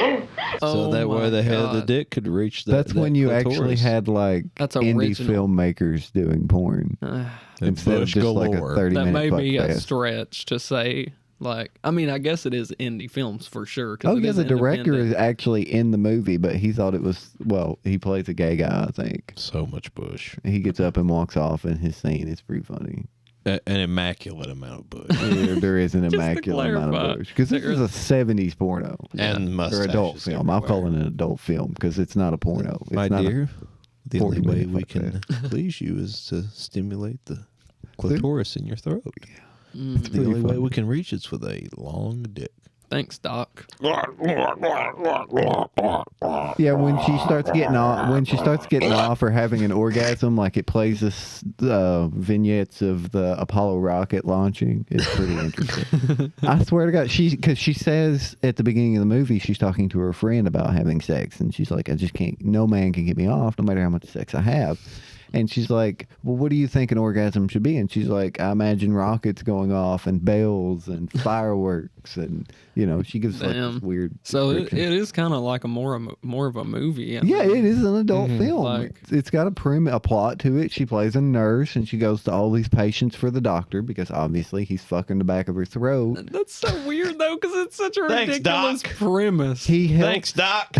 Speaker 1: So that way the head of the dick could reach that.
Speaker 4: That's when you actually
Speaker 1: clitoris.
Speaker 4: had, like,
Speaker 2: That's
Speaker 4: indie
Speaker 2: original.
Speaker 4: filmmakers doing porn.
Speaker 1: And
Speaker 4: Instead of
Speaker 1: bush
Speaker 4: just like a
Speaker 1: galore.
Speaker 4: 30-minute
Speaker 2: That may
Speaker 4: fuck
Speaker 2: be a
Speaker 4: fest.
Speaker 2: stretch to say Like, I mean, I guess it is indie films for sure.
Speaker 4: Oh,
Speaker 2: it
Speaker 4: yeah,
Speaker 2: is
Speaker 4: the director
Speaker 2: independent.
Speaker 4: is actually in the movie, but he thought it was, well, he plays a gay guy, I think.
Speaker 1: So much bush.
Speaker 4: He gets up and walks off in his scene. It's pretty funny.
Speaker 1: An immaculate amount of bush.
Speaker 4: There is an
Speaker 2: Just to
Speaker 4: immaculate amount
Speaker 2: clarify,
Speaker 4: of bush. Because this is a 70s porno.
Speaker 1: And
Speaker 4: Or
Speaker 1: mustaches
Speaker 4: adult film. I'm
Speaker 1: everywhere.
Speaker 4: calling it an adult film because it's not a porno. It's
Speaker 1: My
Speaker 4: not
Speaker 1: dear, the only
Speaker 4: 40
Speaker 1: way
Speaker 4: minute
Speaker 1: we
Speaker 4: fuck
Speaker 1: can please you is to stimulate the clitoris in your throat. The
Speaker 4: pretty
Speaker 1: only way
Speaker 4: fun.
Speaker 1: we can reach it's with a long dick.
Speaker 2: Thanks, Doc.
Speaker 4: Yeah, when she starts getting off or having an orgasm, like it plays this vignettes of the Apollo rocket launching. It's pretty interesting. I swear to God, because she says at the beginning of the movie she's talking to her friend about having sex, and she's like, I just can't. No man can get me off, no matter how much sex I have. And she's like, well, what do you think an orgasm should be? And she's like, I imagine rockets going off and bells and fireworks. And, she gives like this weird.
Speaker 2: So it
Speaker 4: description.
Speaker 2: is kind of like more of a movie. I
Speaker 4: Yeah,
Speaker 2: mean,
Speaker 4: it is an adult film.
Speaker 2: Like-
Speaker 4: It's got a plot to it. She plays a nurse and she goes to all these patients for the doctor because obviously he's fucking the back of her throat.
Speaker 2: That's so weird though, because it's such a
Speaker 1: Thanks,
Speaker 2: ridiculous
Speaker 1: Doc.
Speaker 2: premise.
Speaker 4: He helps.
Speaker 1: Thanks, Doc,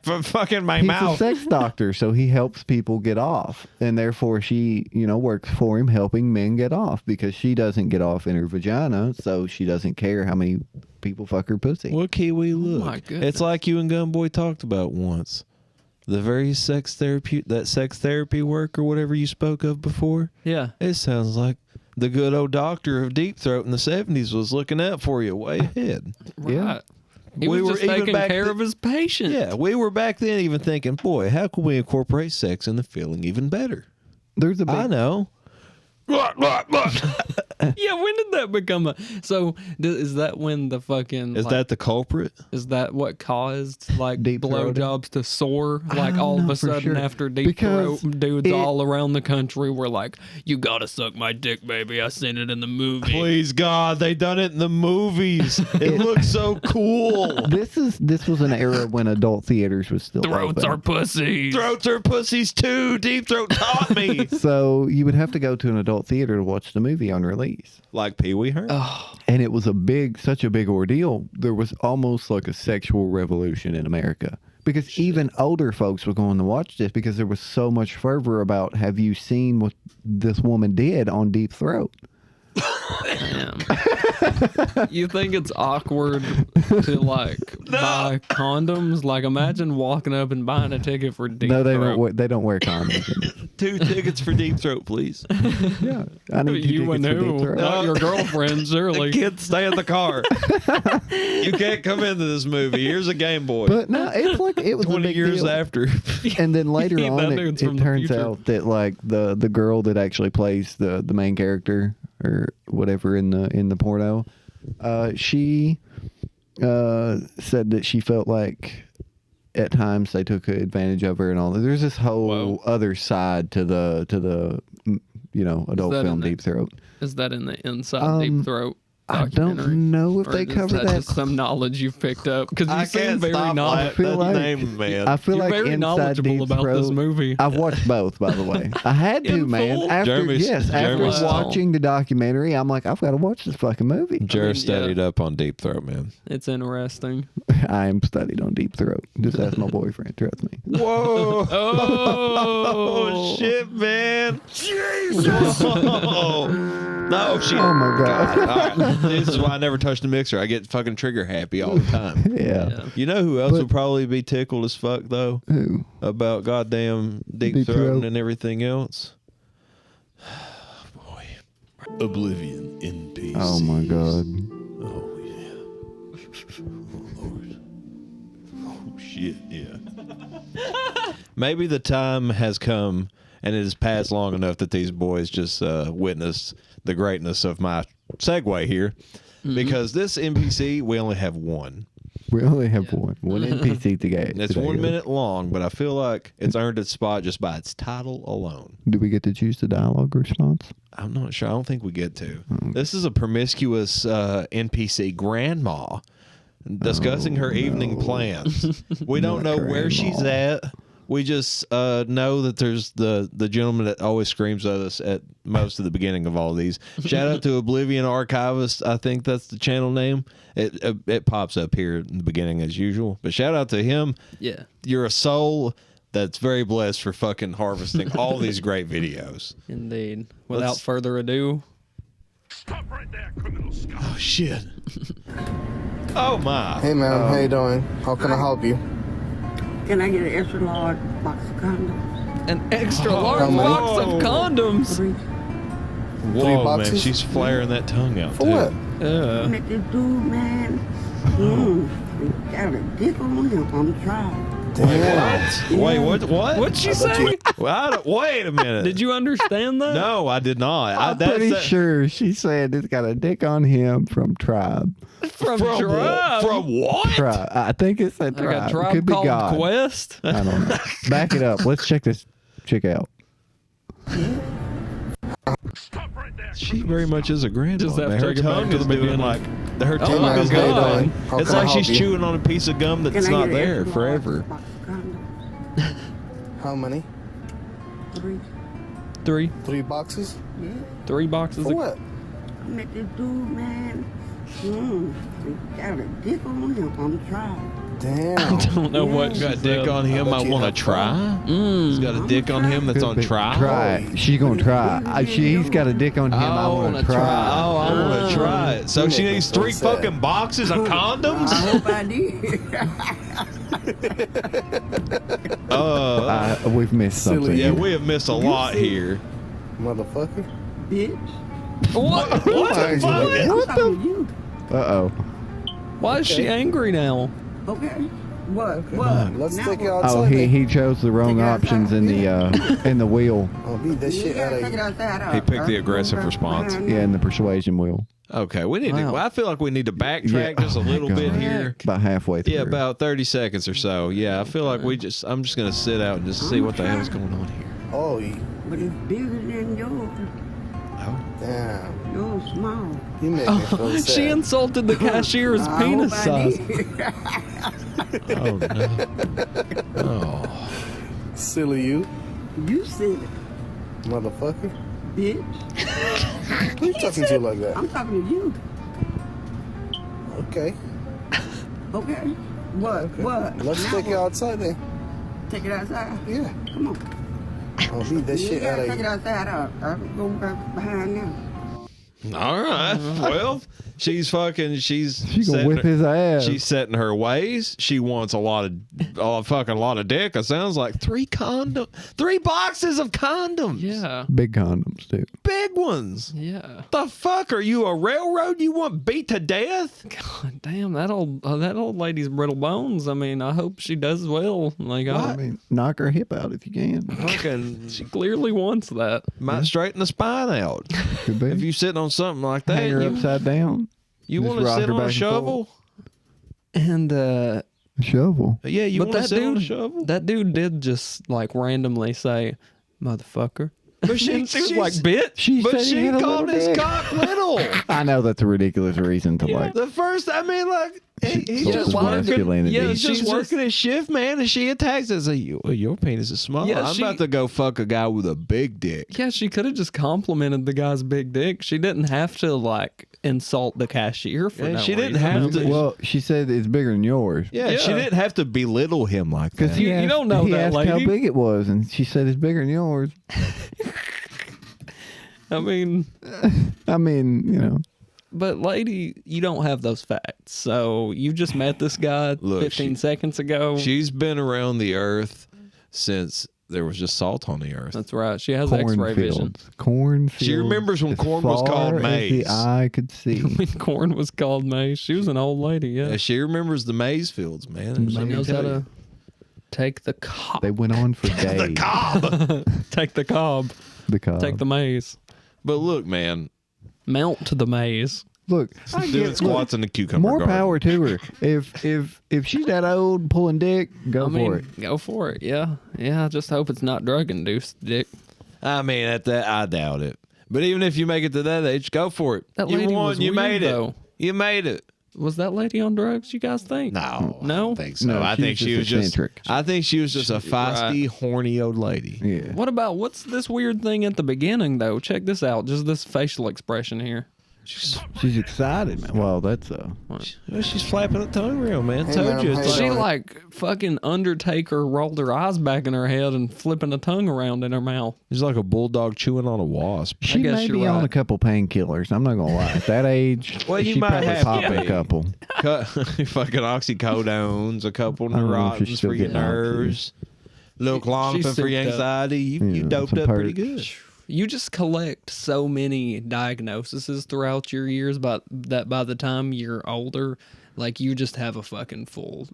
Speaker 1: for fucking my
Speaker 4: He's
Speaker 1: mouth.
Speaker 4: a sex doctor, so he helps people get off. And therefore she, works for him helping men get off because she doesn't get off in her vagina, so she doesn't care how many people fuck her pussy.
Speaker 1: Well, Kiwi, look.
Speaker 2: my goodness.
Speaker 1: It's like you and Gunboy talked about once. The very sex therapy work or whatever you spoke of before.
Speaker 2: Yeah.
Speaker 1: It sounds like the good old doctor of Deepthroat in the 70s was looking out for you way ahead.
Speaker 2: Right.
Speaker 4: Yeah.
Speaker 2: He
Speaker 1: We
Speaker 2: was
Speaker 1: were
Speaker 2: just
Speaker 1: even
Speaker 2: taking
Speaker 1: back
Speaker 2: care
Speaker 1: th-
Speaker 2: of his patient.
Speaker 1: Yeah, we were back then even thinking, boy, how can we incorporate sex in the feeling even better?
Speaker 4: There's a big,
Speaker 1: I know.
Speaker 2: Yeah, when did that become a... So, is that when the fucking...
Speaker 1: Is that the culprit?
Speaker 2: Is that what caused, like,
Speaker 4: Deep throating?
Speaker 2: blowjobs to soar? Like,
Speaker 4: don't
Speaker 2: all of
Speaker 4: know
Speaker 2: a
Speaker 4: for
Speaker 2: sudden
Speaker 4: sure.
Speaker 2: after Deep
Speaker 4: Because
Speaker 2: Throat, dudes
Speaker 4: it-
Speaker 2: all around the country were like, you gotta suck my dick, baby. I seen it in the movie.
Speaker 1: Please, God, they done it in the movies. It looks so cool.
Speaker 4: This was an era when adult theaters was still
Speaker 2: Throats
Speaker 4: open.
Speaker 2: are pussies.
Speaker 1: Throats are pussies too. Deep Throat taught me.
Speaker 4: So you would have to go to an adult theater to watch the movie on release.
Speaker 1: Like Pee Wee Herman?
Speaker 4: And it was such a big ordeal. There was almost like a sexual revolution in America. Because even older folks were going to watch this because there was so much fervor about, have you seen what this woman did on Deep Throat?
Speaker 2: Damn. You think it's awkward to like buy condoms? Like, imagine walking up and buying a ticket for Deep
Speaker 4: No, they
Speaker 2: Throat.
Speaker 4: don't wear condoms.
Speaker 1: 2 tickets for Deep Throat, please.
Speaker 4: Yeah. I need 2
Speaker 2: You and
Speaker 4: tickets for Deep
Speaker 2: who?
Speaker 4: Throat.
Speaker 2: Not your girlfriend, surely.
Speaker 1: Kids, stay in the car. You can't come into this movie. Here's a Game Boy.
Speaker 4: But no, it's like it was a
Speaker 1: 20
Speaker 4: big
Speaker 1: years
Speaker 4: deal.
Speaker 1: after.
Speaker 4: And then later
Speaker 2: That
Speaker 4: on,
Speaker 2: dude's
Speaker 4: it
Speaker 2: from the
Speaker 4: turns
Speaker 2: future.
Speaker 4: out that like the girl that actually plays the main character or whatever in the porno, she said that she felt like at times they took advantage of her and all that. There's this whole other side to the adult
Speaker 2: that
Speaker 4: film
Speaker 2: in the-
Speaker 4: Deep Throat.
Speaker 2: Is that in the Inside Deep Throat
Speaker 4: I
Speaker 2: documentary?
Speaker 4: don't know if
Speaker 2: Or
Speaker 4: they
Speaker 2: is
Speaker 4: cover
Speaker 2: that
Speaker 4: that.
Speaker 2: just some knowledge you've picked up? Because you
Speaker 1: I
Speaker 2: seem
Speaker 1: can't
Speaker 2: very
Speaker 1: stop
Speaker 2: knowledgeable.
Speaker 1: laughing.
Speaker 4: feel
Speaker 1: That
Speaker 4: like-
Speaker 1: name, man.
Speaker 4: I feel
Speaker 2: You're
Speaker 4: like
Speaker 2: very
Speaker 4: inside
Speaker 2: knowledgeable
Speaker 4: Deep
Speaker 2: about
Speaker 4: Throat,
Speaker 2: this movie.
Speaker 4: I've watched both, by the way. I had to,
Speaker 2: In
Speaker 4: man.
Speaker 2: full?
Speaker 4: After
Speaker 1: Jeremy's-
Speaker 4: watching the documentary, I'm like, I've got to watch this fucking movie.
Speaker 1: Jer studied up on Deep Throat, man.
Speaker 2: It's interesting.
Speaker 4: I am studied on Deep Throat. Just ask my boyfriend. Trust me.
Speaker 1: Whoa.
Speaker 2: Oh,
Speaker 1: shit, man. Jesus. No, shit.
Speaker 4: Oh my God.
Speaker 1: All right. This is why I never touch the mixer. I get fucking trigger happy all the time.
Speaker 4: Yeah.
Speaker 1: You know who else would probably be tickled as fuck, though?
Speaker 4: Who?
Speaker 1: About goddamn Deep
Speaker 4: Deep
Speaker 1: Throat
Speaker 4: Throat.
Speaker 1: and everything else? Boy. Oblivion NPCs.
Speaker 4: Oh my God.
Speaker 1: Oh, yeah. Oh, Lord. Oh, shit, yeah. Maybe the time has come and it has passed long enough that these boys just witnessed the greatness of my segue here. Because this NPC, we only have one.
Speaker 4: We only have one NPC to get.
Speaker 1: It's 1 minute long, but I feel like it's earned its spot just by its title alone.
Speaker 4: Do we get to choose the dialogue response?
Speaker 1: I'm not sure. I don't think we get to. This is a promiscuous NPC grandma discussing her evening plans. We don't know where she's at, We just know that there's the gentleman that always screams at us at most of the beginning of all of these. Shout out to Oblivion Archivist. I think that's the channel name. It pops up here in the beginning as usual. But shout out to him.
Speaker 2: Yeah.
Speaker 1: You're a soul that's very blessed for fucking harvesting all these great videos.
Speaker 2: Indeed. Without further ado.
Speaker 9: Stop right there, criminal scum.
Speaker 1: Oh, shit. Oh, my.
Speaker 10: Hey, man. How you doing? How can I help you?
Speaker 11: Can I get an extra large box of condoms?
Speaker 2: An extra large box of condoms?
Speaker 11: 3.
Speaker 1: Whoa,
Speaker 10: 3
Speaker 1: man.
Speaker 10: boxes?
Speaker 1: She's flaring that tongue out,
Speaker 10: For
Speaker 1: too.
Speaker 10: what?
Speaker 11: Met this dude, man. Got a dick on him on the trial.
Speaker 10: Damn.
Speaker 1: Wait, what?
Speaker 2: What'd she say?
Speaker 1: Well, wait a minute.
Speaker 2: Did you understand that?
Speaker 1: No, I did not.
Speaker 4: I'm pretty sure she said it's got a dick on him from Tribe.
Speaker 2: From Tribe?
Speaker 1: From what?
Speaker 4: Tribe. I think it's a
Speaker 2: Like
Speaker 4: Tribe.
Speaker 2: a tribe
Speaker 4: Could be
Speaker 2: called
Speaker 4: God.
Speaker 2: Quest?
Speaker 4: I don't know. Back it up. Let's check this chick out.
Speaker 1: She very much is a grandma.
Speaker 2: Just have
Speaker 1: man.
Speaker 2: to
Speaker 1: Her
Speaker 2: take it back
Speaker 1: tongue
Speaker 2: to
Speaker 1: is
Speaker 2: the
Speaker 1: doing
Speaker 2: beginning.
Speaker 1: like her
Speaker 2: Oh
Speaker 1: tongue
Speaker 2: my
Speaker 1: is
Speaker 2: God.
Speaker 1: going.
Speaker 10: How
Speaker 1: It's
Speaker 10: can I
Speaker 1: like she's
Speaker 10: help you?
Speaker 1: chewing on a piece of gum that's
Speaker 11: Can I
Speaker 1: not
Speaker 11: get an
Speaker 1: there
Speaker 11: extra large
Speaker 1: forever.
Speaker 11: box of condoms?
Speaker 10: How many?
Speaker 11: 3.
Speaker 2: 3
Speaker 10: 3 boxes?
Speaker 2: 3 boxes
Speaker 10: For
Speaker 2: of
Speaker 10: what?
Speaker 11: I met this dude, man. Got a dick on him on the trial.
Speaker 10: Damn.
Speaker 2: I don't know what
Speaker 1: Got a
Speaker 2: she
Speaker 1: dick
Speaker 2: said.
Speaker 1: on him. I
Speaker 10: bet you
Speaker 1: want to
Speaker 10: have
Speaker 1: try. He's got a dick on him that's
Speaker 4: Could
Speaker 1: on
Speaker 4: be.
Speaker 1: trial.
Speaker 4: Try it. She's going to try. He's got a dick on him. I want to try.
Speaker 1: Oh, I want to try it. So
Speaker 10: You
Speaker 1: she
Speaker 10: make
Speaker 1: needs
Speaker 10: me
Speaker 1: 3
Speaker 10: so sad.
Speaker 1: fucking boxes of condoms.
Speaker 11: I hope I did.
Speaker 4: We've missed
Speaker 10: Silly.
Speaker 4: something.
Speaker 1: Yeah, we have missed a lot here.
Speaker 10: Motherfucker.
Speaker 11: Bitch.
Speaker 2: What?
Speaker 10: Why
Speaker 2: What?
Speaker 10: is you like that?
Speaker 11: I'm talking to you.
Speaker 4: Uh-oh.
Speaker 2: Why is she angry now?
Speaker 11: Okay. What? What?
Speaker 10: Let's
Speaker 11: Now
Speaker 10: take it
Speaker 11: what?
Speaker 10: outside.
Speaker 4: Oh, he chose the wrong
Speaker 11: Take it outside.
Speaker 4: options in the wheel.
Speaker 10: I'll beat that shit out of
Speaker 11: Take it
Speaker 10: you.
Speaker 11: outside.
Speaker 1: He picked the aggressive response.
Speaker 4: Yeah, in the persuasion wheel.
Speaker 1: Okay, we need to.
Speaker 2: Wow.
Speaker 1: Well, I feel like we need to backtrack
Speaker 4: Yeah.
Speaker 1: just a
Speaker 4: Oh my
Speaker 1: little bit
Speaker 4: God.
Speaker 1: here.
Speaker 4: About halfway through.
Speaker 1: Yeah, about 30 seconds or so. Yeah, I feel like I'm just gonna sit out and just see what the hell's going on here.
Speaker 10: Oh,
Speaker 11: But it's bigger than yours.
Speaker 1: Oh,
Speaker 10: damn.
Speaker 11: Yours small.
Speaker 10: You make me feel sad.
Speaker 2: She insulted the cashier's
Speaker 11: I
Speaker 2: penis
Speaker 11: hope I
Speaker 2: size.
Speaker 11: did.
Speaker 1: oh no. Oh.
Speaker 10: Silly you,
Speaker 11: You said it,
Speaker 10: motherfucker.
Speaker 11: bitch.
Speaker 10: Who you talking to like that?
Speaker 11: I'm talking to you.
Speaker 10: Okay.
Speaker 11: Okay. What? What?
Speaker 10: Let's
Speaker 11: Now
Speaker 10: take it
Speaker 11: what?
Speaker 10: outside then.
Speaker 11: Take it outside.
Speaker 10: Yeah.
Speaker 11: Come on.
Speaker 10: I'll beat that
Speaker 11: You
Speaker 10: shit out
Speaker 11: gotta
Speaker 10: of
Speaker 11: take it
Speaker 10: you.
Speaker 11: outside. I'll go back behind now.
Speaker 1: All right. Well, she's fucking. She's
Speaker 4: She gonna
Speaker 1: setting
Speaker 4: whip
Speaker 1: her-
Speaker 4: his ass.
Speaker 1: She's setting her ways. She wants a fucking lot of dick. It sounds like 3 boxes of condoms.
Speaker 2: Yeah.
Speaker 4: Big condoms, too.
Speaker 1: Big ones.
Speaker 2: Yeah.
Speaker 1: The fuck are you, a railroad? You want beat to death?
Speaker 2: God damn, that old lady's brittle bones. I mean, I hope she does well. Like,
Speaker 4: I mean, knock her hip out if you can.
Speaker 1: Fucking
Speaker 2: she clearly wants that.
Speaker 1: might straighten the spine out.
Speaker 4: Could be.
Speaker 1: If you sitting on something like that,
Speaker 4: Hang her upside down.
Speaker 1: you
Speaker 4: Just
Speaker 1: want to
Speaker 4: rock
Speaker 1: sit
Speaker 4: her
Speaker 1: on a
Speaker 4: back and
Speaker 1: shovel?
Speaker 2: And
Speaker 4: Shovel.
Speaker 1: Yeah, you
Speaker 2: but
Speaker 1: want to
Speaker 2: that
Speaker 1: sit on a
Speaker 2: dude,
Speaker 1: shovel?
Speaker 2: that dude did just like randomly say, "Motherfucker."
Speaker 1: But
Speaker 2: she was like, "Bitch."
Speaker 4: She
Speaker 1: But
Speaker 4: said he
Speaker 1: she
Speaker 4: had a
Speaker 1: called
Speaker 4: little
Speaker 1: his
Speaker 4: dick.
Speaker 1: cock little.
Speaker 4: I know that's a ridiculous reason to like.
Speaker 1: The first, I mean, like, he's
Speaker 4: Insults
Speaker 1: just
Speaker 4: his
Speaker 1: working.
Speaker 4: masculinity.
Speaker 1: Yeah,
Speaker 2: She's
Speaker 1: she's
Speaker 2: just-
Speaker 1: working his shift, man, and she attacks us. Like, your penis is small.
Speaker 2: Yeah,
Speaker 1: I'm
Speaker 2: she-
Speaker 1: about to go fuck a guy with a big dick.
Speaker 2: Yeah, she could have just complimented the guy's big dick. She didn't have to like insult the cashier for
Speaker 1: Yeah,
Speaker 2: no
Speaker 1: she didn't
Speaker 2: reason.
Speaker 1: have to.
Speaker 4: Well, she said it's bigger than yours.
Speaker 1: Yeah, she
Speaker 2: Yeah.
Speaker 1: didn't have to belittle him like that.
Speaker 4: Because
Speaker 2: You don't know
Speaker 4: he
Speaker 2: that
Speaker 4: asked how
Speaker 2: lady.
Speaker 4: big it was, and she said it's bigger than yours.
Speaker 2: I mean,
Speaker 4: I mean, you know.
Speaker 2: but lady, you don't have those facts. So you just met this guy
Speaker 1: Look,
Speaker 2: 15 seconds ago.
Speaker 1: She's been around the earth since there was just salt on the earth.
Speaker 2: That's right. She has X-ray vision.
Speaker 4: Cornfields.
Speaker 1: She remembers when
Speaker 4: as
Speaker 1: corn was called
Speaker 4: far as
Speaker 1: maize.
Speaker 4: the eye could see.
Speaker 2: When corn was called maize, she was an old lady. Yeah,
Speaker 1: Yeah, she remembers the maize fields, man.
Speaker 2: she
Speaker 1: Let me
Speaker 2: knows
Speaker 1: tell
Speaker 2: how
Speaker 1: you.
Speaker 2: to take the cob.
Speaker 4: They went on for days.
Speaker 1: The cob.
Speaker 2: Take the cob.
Speaker 4: Because
Speaker 2: Take the maize.
Speaker 1: But look, man,
Speaker 2: Mount to the maze.
Speaker 4: look,
Speaker 1: doing squats in the cucumber
Speaker 4: more
Speaker 1: garden.
Speaker 4: power to her. If she's that old pulling dick, go
Speaker 2: I mean,
Speaker 4: for it.
Speaker 2: go for it. Yeah, yeah. I just hope it's not drug induced, Dick.
Speaker 1: I mean, at that, I doubt it. But even if you make it to that age, go for it.
Speaker 2: That
Speaker 1: you
Speaker 2: lady
Speaker 1: won.
Speaker 2: was
Speaker 1: You
Speaker 2: weird,
Speaker 1: made it.
Speaker 2: though.
Speaker 1: You made it.
Speaker 2: Was that lady on drugs? You guys think?
Speaker 1: No,
Speaker 2: No?
Speaker 1: I don't think so.
Speaker 4: No,
Speaker 1: I think she was just.
Speaker 4: eccentric.
Speaker 1: I think she was just a feisty, horny old lady.
Speaker 4: Yeah.
Speaker 2: What about what's this weird thing at the beginning though? Check this out. Just this facial expression here.
Speaker 4: She's excited, man. Well, that's
Speaker 1: She's flapping the tongue real, man.
Speaker 10: Hey,
Speaker 1: Told
Speaker 10: man,
Speaker 1: you.
Speaker 10: I'm
Speaker 1: It's
Speaker 2: She
Speaker 1: like,
Speaker 2: like fucking Undertaker rolled her eyes back in her head and flipping a tongue around in her mouth.
Speaker 1: she's like a bulldog chewing on a wasp.
Speaker 4: she
Speaker 2: guess
Speaker 4: may
Speaker 2: you're
Speaker 4: be on
Speaker 2: right.
Speaker 4: a couple painkillers. I'm not gonna lie. At that age,
Speaker 1: Well, you
Speaker 4: she
Speaker 1: might
Speaker 4: probably
Speaker 1: have
Speaker 4: popping
Speaker 1: to.
Speaker 4: a couple.
Speaker 1: Fucking oxycodones, a couple
Speaker 4: I don't know if she's
Speaker 1: neurons
Speaker 4: still
Speaker 1: for your
Speaker 4: getting oxy.
Speaker 1: nerves, little clomping
Speaker 2: She's
Speaker 1: for your
Speaker 2: souped up.
Speaker 1: anxiety. You
Speaker 4: Yeah,
Speaker 1: doped
Speaker 4: some
Speaker 1: up pretty
Speaker 4: perks.
Speaker 1: good.
Speaker 2: You just collect so many diagnoses throughout your years, but that by the time you're older, like you just have a fucking full,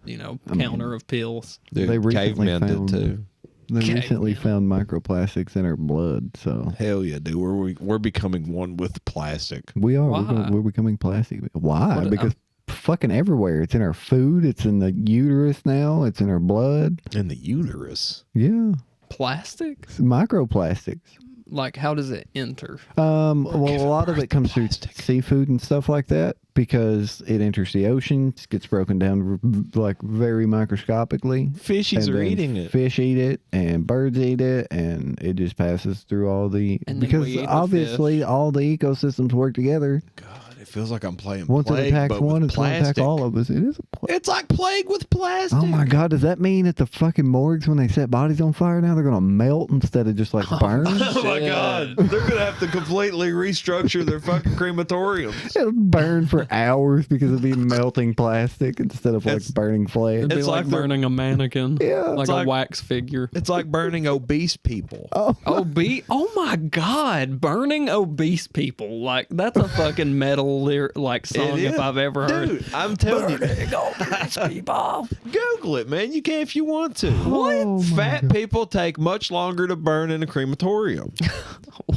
Speaker 2: counter of pills.
Speaker 1: Dude,
Speaker 4: They recently
Speaker 1: cavemen
Speaker 4: found-
Speaker 1: did too.
Speaker 4: They recently found microplastics in her blood, so
Speaker 1: Hell yeah, dude. We're becoming one with plastic.
Speaker 4: we are.
Speaker 2: Why?
Speaker 4: We're becoming plastic. Why?
Speaker 2: What-
Speaker 4: Because fucking everywhere. It's in our food. It's in the uterus now. It's in our blood.
Speaker 1: In the uterus.
Speaker 4: Yeah,
Speaker 2: Plastic?
Speaker 4: it's microplastics.
Speaker 2: Like, how does it enter?
Speaker 4: Well, a lot of it comes through seafood and stuff like that because it enters the ocean, gets broken down like very microscopically.
Speaker 1: Fishies
Speaker 4: And
Speaker 1: are
Speaker 4: then
Speaker 1: eating it.
Speaker 4: Fish eat it, and birds eat it, and it just passes through all the
Speaker 2: And then
Speaker 4: because
Speaker 2: we eat the
Speaker 4: obviously
Speaker 2: fish.
Speaker 4: all the ecosystems work together.
Speaker 1: God, it feels like I'm playing
Speaker 4: Once it
Speaker 1: Plague,
Speaker 4: attacks
Speaker 1: but
Speaker 4: one,
Speaker 1: with
Speaker 4: it's going to attack
Speaker 1: plastic.
Speaker 4: all of us. It is a plague.
Speaker 1: It's like plague with plastic.
Speaker 4: Oh my God! Does that mean at the fucking morgues when they set bodies on fire now they're gonna melt instead of just like burn?
Speaker 1: Oh my God. They're going to have to completely restructure their fucking crematoriums.
Speaker 4: It'll burn for hours because it'll be melting plastic instead of like
Speaker 1: It's-
Speaker 4: burning flesh.
Speaker 2: It'd be
Speaker 1: It's
Speaker 2: like
Speaker 1: like they're-
Speaker 2: burning a mannequin.
Speaker 4: Yeah.
Speaker 2: Like
Speaker 1: It's
Speaker 2: a
Speaker 1: like-
Speaker 2: wax figure.
Speaker 1: It's like burning obese people.
Speaker 4: Oh,
Speaker 2: Oh my God, burning obese people. Like, that's a fucking metal song
Speaker 1: It
Speaker 2: if
Speaker 1: is.
Speaker 2: I've ever heard.
Speaker 1: Dude, I'm telling you.
Speaker 2: Obese people.
Speaker 1: Google it, man. You can if you want to.
Speaker 4: Oh, my
Speaker 1: Fat people take much longer to burn in a crematorium.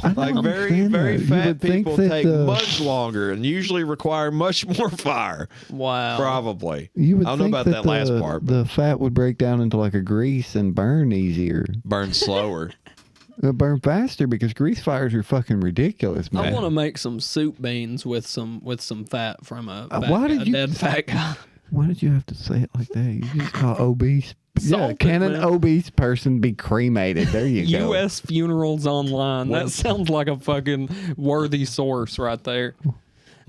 Speaker 4: I
Speaker 1: Like
Speaker 4: don't
Speaker 1: very,
Speaker 4: understand
Speaker 1: very
Speaker 4: that. You
Speaker 1: fat
Speaker 4: would think
Speaker 1: people
Speaker 4: that
Speaker 1: take much longer and usually require much more fire.
Speaker 2: Wow.
Speaker 1: Probably.
Speaker 4: You would
Speaker 1: I don't know
Speaker 4: think
Speaker 1: about
Speaker 4: that
Speaker 1: that last
Speaker 4: the,
Speaker 1: part, but
Speaker 4: the fat would break down into like a grease and burn easier.
Speaker 1: burn slower.
Speaker 4: It burn faster because grease fires are fucking ridiculous,
Speaker 2: I
Speaker 4: man.
Speaker 2: want to make some soup beans with some fat from a dead fat guy.
Speaker 4: Why did you have to say it like that? You just call obese. Yeah,
Speaker 2: Salted,
Speaker 4: can an
Speaker 2: man.
Speaker 4: obese person be cremated? There you go.
Speaker 2: U.S. Funerals Online. That sounds like a fucking worthy source right there.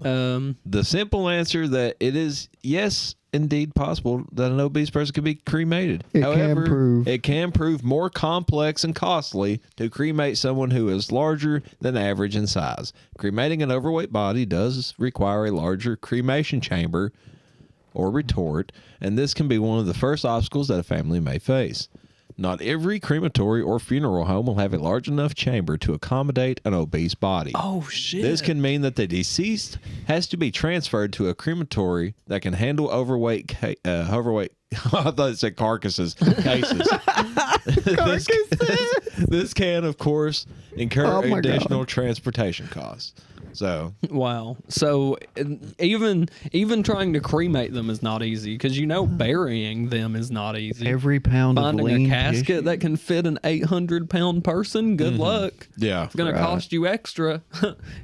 Speaker 1: The simple answer that it is yes, indeed possible that an obese person could be cremated.
Speaker 4: It
Speaker 1: However,
Speaker 4: can prove.
Speaker 1: it can prove more complex and costly to cremate someone who is larger than average in size. Cremating an overweight body does require a larger cremation chamber or retort, and this can be one of the first obstacles that a family may face. Not every crematory or funeral home will have a large enough chamber to accommodate an obese body.
Speaker 2: Oh, shit.
Speaker 1: This can mean that the deceased has to be transferred to a crematory that can handle overweight. I thought it said carcasses. Cases. This can, of course, incur
Speaker 4: Oh my
Speaker 1: additional transportation costs. So
Speaker 2: Wow. So even trying to cremate them is not easy because burying them is not easy.
Speaker 4: Every pound
Speaker 2: Finding
Speaker 4: of lean
Speaker 2: a casket
Speaker 4: tissue.
Speaker 2: that can fit an 800-pound person, good luck.
Speaker 1: yeah,
Speaker 2: It's gonna cost you extra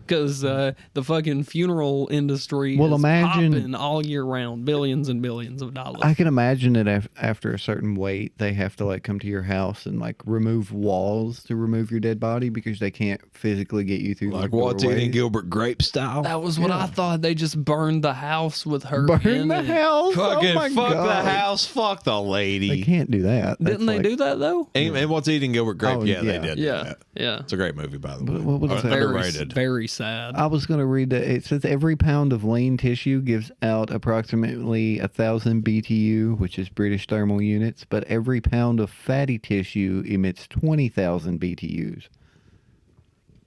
Speaker 2: because the fucking funeral industry
Speaker 4: Well,
Speaker 2: is
Speaker 4: imagine-
Speaker 2: popping all year round, billions and billions of dollars.
Speaker 4: I can imagine that after a certain weight, they have to come to your house and remove walls to remove your dead body because they can't physically get you through.
Speaker 1: like
Speaker 4: the
Speaker 1: what's eating
Speaker 4: doorways.
Speaker 1: Gilbert Grape style.
Speaker 2: That was what I thought. They just burned the house with her.
Speaker 4: Burn
Speaker 2: in
Speaker 4: the
Speaker 2: it.
Speaker 4: house.
Speaker 1: Fucking
Speaker 4: oh my
Speaker 1: fuck
Speaker 4: God.
Speaker 1: the house, fuck the lady.
Speaker 4: They can't do that.
Speaker 2: Didn't they do that though?
Speaker 1: And what's eating Gilbert Grape?
Speaker 4: Oh,
Speaker 1: yeah, they
Speaker 4: yeah.
Speaker 1: did. do
Speaker 2: Yeah,
Speaker 1: that.
Speaker 2: yeah.
Speaker 1: It's a great movie, by the way.
Speaker 4: What was that?
Speaker 1: Underrated.
Speaker 2: Very sad.
Speaker 4: I was going to read that. It says every pound of lean tissue gives out approximately 1,000 BTU, which is British thermal units, but every pound of fatty tissue emits 20,000 BTUs.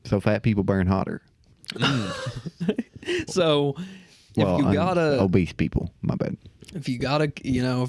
Speaker 4: So fat people burn hotter.
Speaker 2: So
Speaker 4: Well,
Speaker 2: if you gotta
Speaker 4: obese people, my bad.
Speaker 2: if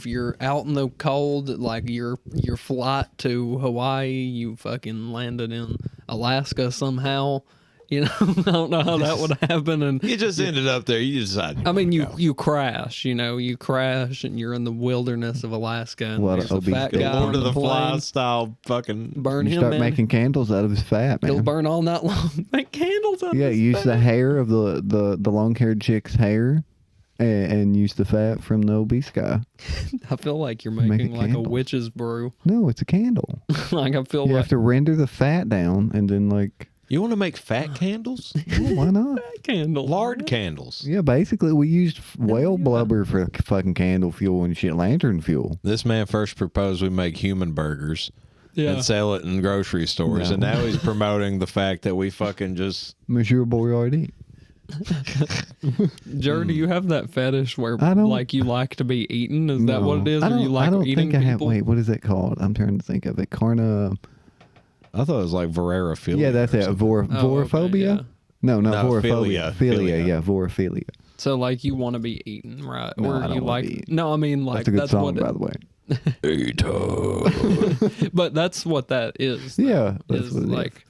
Speaker 2: you're out in the cold, like your flight to Hawaii, you fucking landed in Alaska somehow. I don't know how that would happen. And
Speaker 1: You just ended up there. You decided.
Speaker 2: I mean, you crash. You crash, and you're in the wilderness of Alaska, and
Speaker 4: A lot
Speaker 2: there's
Speaker 4: of
Speaker 2: a
Speaker 4: obese
Speaker 2: fat
Speaker 4: people.
Speaker 2: guy
Speaker 1: Lord
Speaker 2: on
Speaker 1: of the
Speaker 2: plane.
Speaker 1: Flies style fucking.
Speaker 2: Burn
Speaker 4: You
Speaker 2: him,
Speaker 4: start
Speaker 2: man.
Speaker 4: making candles out of his fat, man.
Speaker 2: He'll burn all night long. Make candles out of
Speaker 4: Yeah,
Speaker 2: his
Speaker 4: use
Speaker 2: fat.
Speaker 4: the hair of the long-haired chick's hair and use the fat from the obese guy.
Speaker 2: I feel like you're
Speaker 4: Make a
Speaker 2: making like a
Speaker 4: candle.
Speaker 2: witch's brew.
Speaker 4: No, it's a candle.
Speaker 2: Like I feel
Speaker 4: You
Speaker 2: like
Speaker 4: have to render the fat down and then like,
Speaker 1: You want to make fat candles?
Speaker 4: well, why not?
Speaker 2: candle.
Speaker 1: Lard candles.
Speaker 4: Yeah, basically we used whale blubber for fucking candle fuel and shit, lantern fuel.
Speaker 1: This man first proposed we make human burgers
Speaker 2: Yeah.
Speaker 1: and sell it in grocery stores,
Speaker 4: No.
Speaker 1: and now he's promoting the fact that we fucking just.
Speaker 4: Monsieur Boyardee.
Speaker 2: Jer, do you have that fetish where
Speaker 4: I don't-
Speaker 2: like you like to be eaten? Is that what it is?
Speaker 4: I
Speaker 2: Or
Speaker 4: don't,
Speaker 2: you like
Speaker 4: I don't
Speaker 2: eating
Speaker 4: think I have.
Speaker 2: people?
Speaker 4: Wait, what is it called? I'm trying to think of it.
Speaker 1: I thought it was like vorarephilia.
Speaker 4: Yeah, that's
Speaker 1: or
Speaker 4: it.
Speaker 1: something.
Speaker 4: Vorophobia?
Speaker 2: yeah.
Speaker 4: No,
Speaker 1: No,
Speaker 4: vorophobia.
Speaker 1: philia.
Speaker 4: Yeah, vorophilia.
Speaker 2: So like you want to be eaten, right?
Speaker 4: No,
Speaker 2: or
Speaker 4: I don't
Speaker 2: you
Speaker 4: wanna
Speaker 2: like?
Speaker 4: be eaten.
Speaker 2: No, I mean like
Speaker 4: That's a good song,
Speaker 2: what
Speaker 4: by the way.
Speaker 2: but that's what that is. though,
Speaker 4: Yeah, that's
Speaker 2: is
Speaker 4: what it is.
Speaker 2: like,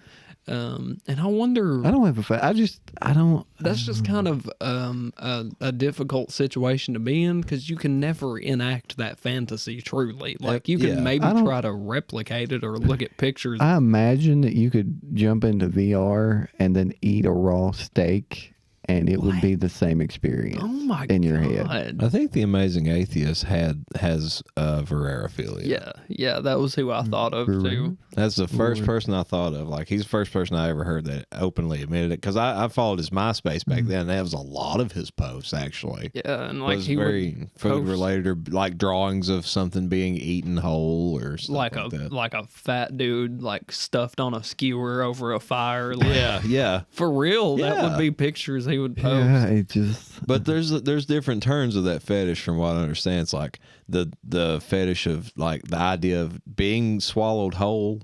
Speaker 2: and I wonder.
Speaker 4: I don't have a fat. I don't.
Speaker 2: That's just kind of a difficult situation to be in because you can never enact that fantasy truly. Like you can
Speaker 1: yeah.
Speaker 2: maybe
Speaker 4: I don't-
Speaker 2: try to replicate it or look at pictures.
Speaker 4: I imagine that you could jump into VR and then eat a raw steak, and it would be the same experience.
Speaker 2: Oh my
Speaker 4: in your
Speaker 2: god!
Speaker 4: head.
Speaker 1: I think the Amazing Atheist has vorarephilia.
Speaker 2: Yeah, that was who I thought of too.
Speaker 1: That's the first person I thought of. Like, he's the first person I ever heard that openly admitted it. Because I followed his MySpace back then. And that was a lot of his posts, actually.
Speaker 2: Yeah, and like
Speaker 1: was
Speaker 2: he
Speaker 1: very
Speaker 2: would
Speaker 1: food
Speaker 2: post
Speaker 1: related, or like drawings of something being eaten whole or stuff
Speaker 2: like
Speaker 1: like that.
Speaker 2: a fat dude like stuffed on a skewer over a fire. Like,
Speaker 1: yeah.
Speaker 2: for real, that
Speaker 1: Yeah.
Speaker 2: would be pictures he would post.
Speaker 4: Yeah, it just.
Speaker 1: But there's different turns of that fetish from what I understand. It's like the fetish of like the idea of being swallowed whole,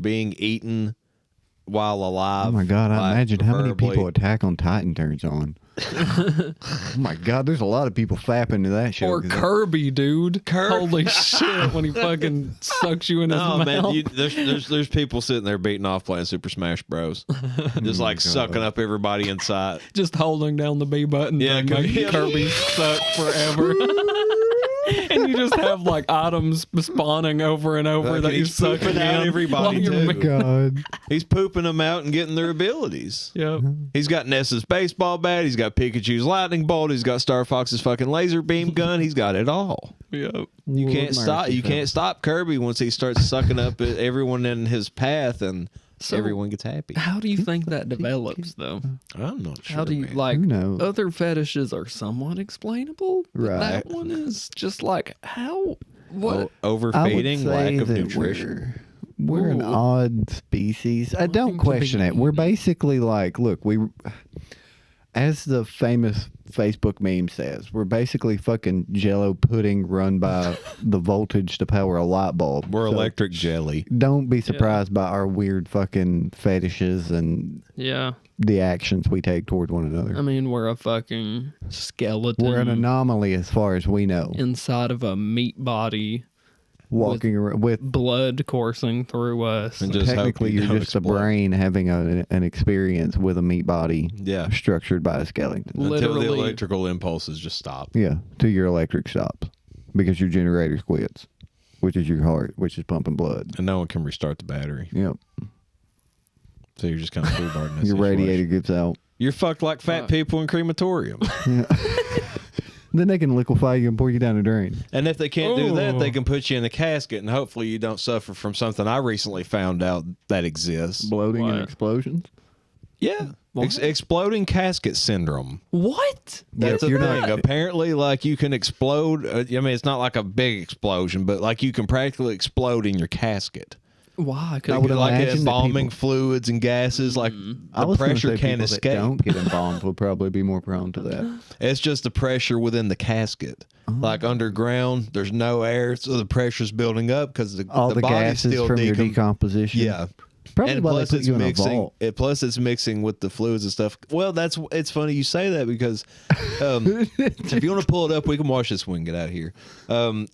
Speaker 1: being eaten while alive.
Speaker 4: Oh my god! I
Speaker 1: like,
Speaker 4: imagine how many
Speaker 1: preferably-
Speaker 4: people Attack on Titan turns on. Oh my god! There's a lot of people fapping to that show.
Speaker 2: Or
Speaker 4: 'cause
Speaker 2: Kirby, dude. Holy shit, when he fucking sucks you in his
Speaker 1: No
Speaker 2: mouth.
Speaker 1: man, there's people sitting there beating off playing Super Smash Bros. Just like sucking up everybody inside.
Speaker 2: Just holding down the B button
Speaker 1: Yeah,
Speaker 2: to make Kirby suck forever. And you just have like items spawning over and over
Speaker 1: Like,
Speaker 2: that you
Speaker 1: he's
Speaker 2: suck
Speaker 1: pooping out
Speaker 2: in
Speaker 1: everybody,
Speaker 2: while you're
Speaker 1: too.
Speaker 2: making-
Speaker 4: God.
Speaker 1: He's pooping them out and getting their abilities.
Speaker 2: Yep.
Speaker 1: He's got Nessa's baseball bat. He's got Pikachu's lightning bolt. He's got Star Fox's fucking laser beam gun. He's got it all.
Speaker 2: Yep.
Speaker 1: You can't stop. You can't stop Kirby once he starts sucking up everyone in his path, and
Speaker 2: So-
Speaker 1: everyone gets happy.
Speaker 2: How do you think that develops, though?
Speaker 1: I'm not sure.
Speaker 2: How do you
Speaker 1: man.
Speaker 2: like?
Speaker 4: Who knows?
Speaker 2: Other fetishes are somewhat explainable. But
Speaker 4: Right.
Speaker 2: that one is just like how. What?
Speaker 1: Overfeeding, lack of
Speaker 4: that
Speaker 1: nutrition.
Speaker 4: We're an
Speaker 2: Ooh.
Speaker 4: odd species. I
Speaker 2: Wanting
Speaker 4: don't
Speaker 2: to be
Speaker 4: question it. We're
Speaker 2: eaten.
Speaker 4: basically like, look, as the famous Facebook meme says, we're basically fucking Jello pudding run by the voltage to power a light bulb.
Speaker 1: We're
Speaker 4: So
Speaker 1: electric jelly.
Speaker 4: Don't be surprised by our weird fucking fetishes and
Speaker 2: Yeah.
Speaker 4: the actions we take toward one another.
Speaker 2: I mean, we're a fucking skeleton.
Speaker 4: We're an anomaly as far as we know.
Speaker 2: inside of a meat body,
Speaker 4: Walking around with
Speaker 2: blood coursing through us.
Speaker 1: And just
Speaker 4: technically
Speaker 1: hope you
Speaker 4: you're
Speaker 1: don't
Speaker 4: just a
Speaker 1: explode.
Speaker 4: brain having an experience with a meat body
Speaker 1: Yeah.
Speaker 4: structured by a skeleton.
Speaker 1: Until the
Speaker 2: Literally.
Speaker 1: electrical impulses just stop.
Speaker 4: Yeah, till your electric stops because your generator quits, which is your heart, which is pumping blood.
Speaker 1: And no one can restart the battery.
Speaker 4: Yep,
Speaker 1: So you're just kind of foobarred in this
Speaker 4: your
Speaker 1: situation.
Speaker 4: radiator gets out.
Speaker 1: You're fucked like fat people in crematorium.
Speaker 4: Then they can liquefy you and pour you down the drain.
Speaker 1: And if they can't do that,
Speaker 2: Oh.
Speaker 1: they can put you in a casket, and hopefully you don't suffer from something I recently found out that exists.
Speaker 4: Bloating and
Speaker 2: What?
Speaker 4: explosions.
Speaker 1: Yeah.
Speaker 2: What?
Speaker 1: Exploding casket syndrome.
Speaker 2: What?
Speaker 1: That's a
Speaker 4: you're
Speaker 1: thing.
Speaker 4: not-
Speaker 1: Apparently, like, you can explode. I mean, it's not like a big explosion, but like you can practically explode in your casket.
Speaker 2: Why?
Speaker 4: I
Speaker 2: Cause
Speaker 4: would
Speaker 1: Like
Speaker 4: imagine that
Speaker 1: embalming
Speaker 4: people-
Speaker 1: fluids and gases, like
Speaker 4: I
Speaker 1: the
Speaker 4: was gonna
Speaker 1: pressure
Speaker 4: say
Speaker 1: can't
Speaker 4: people that
Speaker 1: escape.
Speaker 4: Don't get embalmed will probably be more prone to that.
Speaker 1: It's just the pressure within the casket. Like underground, there's no air, so the pressure's building up because
Speaker 4: All the
Speaker 1: body's
Speaker 4: gases
Speaker 1: still
Speaker 4: from your
Speaker 1: decom-
Speaker 4: decomposition.
Speaker 1: Yeah.
Speaker 4: Probably
Speaker 1: And
Speaker 4: why they
Speaker 1: plus
Speaker 4: put
Speaker 1: it's
Speaker 4: you in a
Speaker 1: mixing.
Speaker 4: vault.
Speaker 1: Plus it's mixing with the fluids and stuff. Well, it's funny you say that because if you want to pull it up, we can watch this when we get out of here.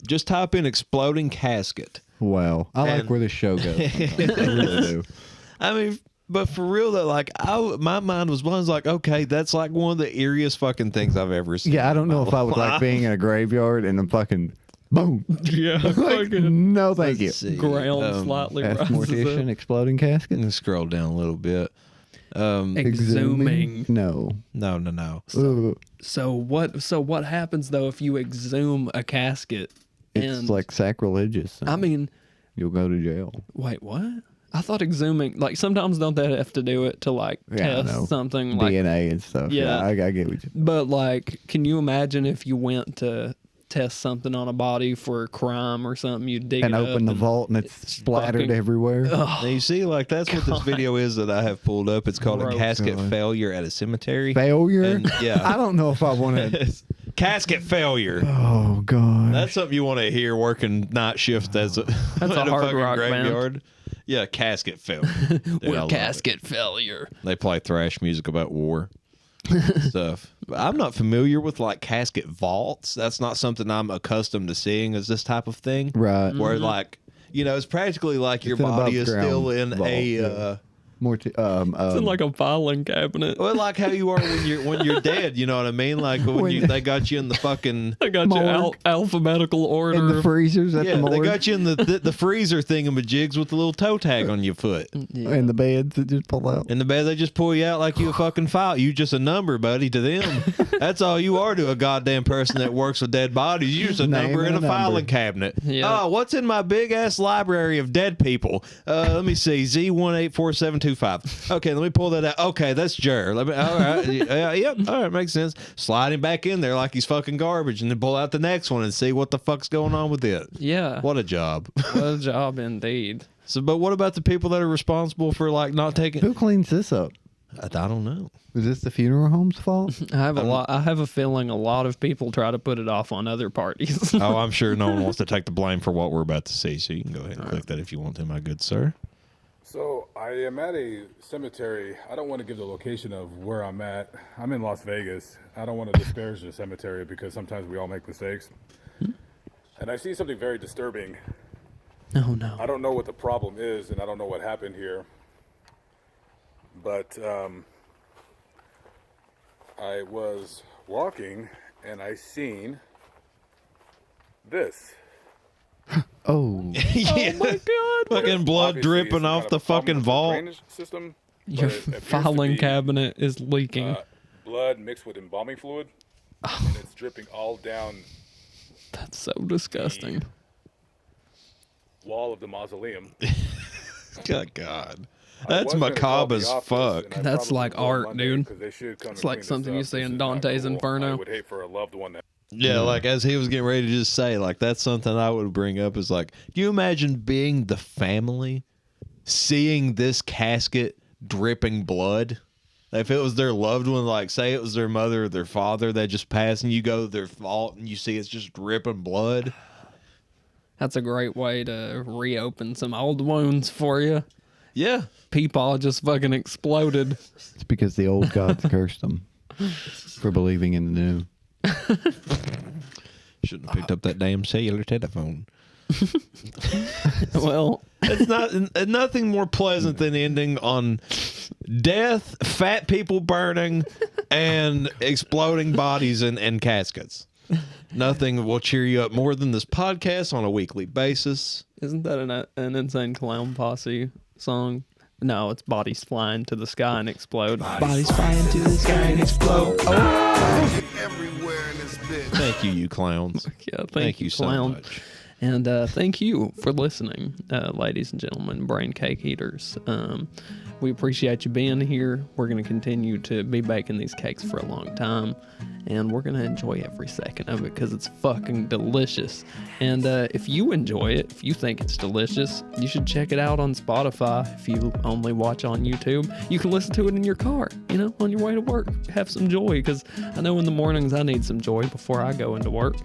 Speaker 1: Just type in exploding casket.
Speaker 4: Wow, I like
Speaker 1: And-
Speaker 4: where this show goes. sometimes. I really do.
Speaker 1: I mean, but for real though, like my mind was like, okay, that's like one of the eeriest fucking things I've ever seen.
Speaker 4: Yeah, I don't know if I would like being in a graveyard and then fucking boom.
Speaker 2: yeah,
Speaker 4: Like,
Speaker 2: fucking
Speaker 4: no, thank you.
Speaker 1: Let's see.
Speaker 2: ground slightly
Speaker 4: Ask
Speaker 2: rises
Speaker 4: mortician,
Speaker 2: up.
Speaker 4: exploding casket.
Speaker 1: Let's scroll down a little bit.
Speaker 2: Exhuming.
Speaker 4: No.
Speaker 2: So what happens though if you exhume a casket?
Speaker 4: It's like sacrilegious.
Speaker 2: I mean,
Speaker 4: you'll go to jail.
Speaker 2: Wait, what? I thought exhuming, like sometimes don't they have to do it to like test something like
Speaker 4: DNA and stuff. Yeah, I get what you.
Speaker 2: But like, can you imagine if you went to test something on a body for a crime or something? You dig
Speaker 4: and
Speaker 2: it
Speaker 4: open the vault and it's splattered everywhere.
Speaker 1: Now you see, like that's what this video is that I have pulled up. It's called a casket failure at a cemetery.
Speaker 4: Failure?
Speaker 1: And, yeah.
Speaker 4: I don't know if I want to.
Speaker 1: Casket failure.
Speaker 4: Oh god.
Speaker 1: That's something you want to hear working night shift as a
Speaker 2: that's a hard rock
Speaker 1: graveyard.
Speaker 2: band.
Speaker 1: Yeah, casket failure.
Speaker 2: We're casket failure.
Speaker 1: They play thrash music about war stuff. But I'm not familiar with like casket vaults. That's not something I'm accustomed to seeing as this type of thing.
Speaker 4: Right.
Speaker 1: Where like, you know, it's practically like your body is still in
Speaker 4: vault,
Speaker 1: a
Speaker 2: it's in like a filing cabinet.
Speaker 1: Well, like how you are when you're dead, you know what I mean? Like when they got you in the fucking
Speaker 2: they got you alphabetical order
Speaker 4: in the freezers at the morgue.
Speaker 1: They got you in the freezer thingamajigs with the little toe tag on your foot.
Speaker 4: Yeah. And the beds that just pull out.
Speaker 1: In the bed they just pull you out like you a fucking file. You just a number, buddy, to them. That's all you are to a goddamn person that works with dead bodies. You're just a number in a filing cabinet.
Speaker 2: Yeah.
Speaker 1: Oh, what's in my big ass library of dead people? Let me see. Z18472. Okay, let me pull that out. Okay, that's Jer. All right. Yep. All right, makes sense. Slide him back in there like he's fucking garbage and then pull out the next one and see what the fuck's going on with it.
Speaker 2: Yeah.
Speaker 1: What a job.
Speaker 2: What a job indeed.
Speaker 1: So, but what about the people that are responsible for like not taking...
Speaker 4: Who cleans this up?
Speaker 1: I don't know.
Speaker 4: Is this the funeral home's fault?
Speaker 2: I have a feeling a lot of people try to put it off on other parties.
Speaker 1: Oh, I'm sure no one wants to take the blame for what we're about to see, so you can go ahead and click that if you want to, my good sir.
Speaker 12: So I am at a cemetery. I don't want to give the location of where I'm at. I'm in Las Vegas. I don't want to disparage the cemetery because sometimes we all make mistakes. And I see something very disturbing.
Speaker 2: Oh no.
Speaker 12: I don't know what the problem is and I don't know what happened here. But I was walking and I seen this.
Speaker 4: Oh.
Speaker 1: Yeah.
Speaker 2: Oh my god.
Speaker 1: Fucking blood dripping off the fucking vault.
Speaker 12: System,
Speaker 2: Your filing cabinet is leaking.
Speaker 12: Blood mixed with embalming fluid. And it's dripping all down.
Speaker 2: That's so disgusting.
Speaker 12: Wall of the mausoleum.
Speaker 1: Good God. That's macabre as fuck.
Speaker 2: That's like art, dude. It's like something you see in Dante's Inferno.
Speaker 12: I would hate for a loved one that...
Speaker 1: Yeah, like as he was getting ready to just say, like that's something I would bring up is like, do you imagine being the family, seeing this casket dripping blood? If it was their loved one, like say it was their mother or their father that just passed, and you go to their vault and you see it's just dripping blood.
Speaker 2: That's a great way to reopen some old wounds for you.
Speaker 1: Yeah.
Speaker 2: Peepaw just fucking exploded.
Speaker 4: It's because the old gods cursed them for believing in the new.
Speaker 1: Shouldn't have picked up that damn cellular telephone.
Speaker 2: Well,
Speaker 1: it's not nothing more pleasant than ending on death, fat people burning, and exploding bodies in caskets. Nothing will cheer you up more than this podcast on a weekly basis.
Speaker 2: Isn't that an Insane Clown Posse song? No, it's bodies flying to the sky and explode. Bodies flying to the sky and explode. Oh!
Speaker 10: Everywhere in this bitch.
Speaker 1: Thank you, you clowns.
Speaker 2: Yeah, thank you so much. And thank you for listening, ladies and gentlemen, brain cake eaters. We appreciate you being here. We're going to continue to be baking these cakes for a long time. And we're going to enjoy every second of it because it's fucking delicious. And if you enjoy it, if you think it's delicious, you should check it out on Spotify. If you only watch on YouTube, you can listen to it in your car, you know, on your way to work. Have some joy because I know in the mornings I need some joy before I go into work.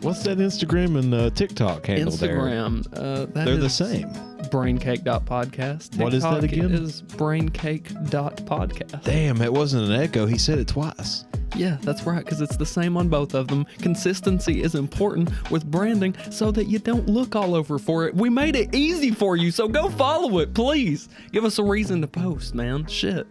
Speaker 1: What's that Instagram and TikTok handle
Speaker 2: Instagram,
Speaker 1: there? They're the same.
Speaker 2: Braincake.podcast. TikTok
Speaker 1: what is that again?
Speaker 2: Is braincake.podcast.
Speaker 1: Damn, it wasn't an echo. He said it twice.
Speaker 2: Yeah, that's right, because it's the same on both of them. Consistency is important with branding so that you don't look all over for it. We made it easy for you, so go follow it, please. Give us a reason to post, man. Shit.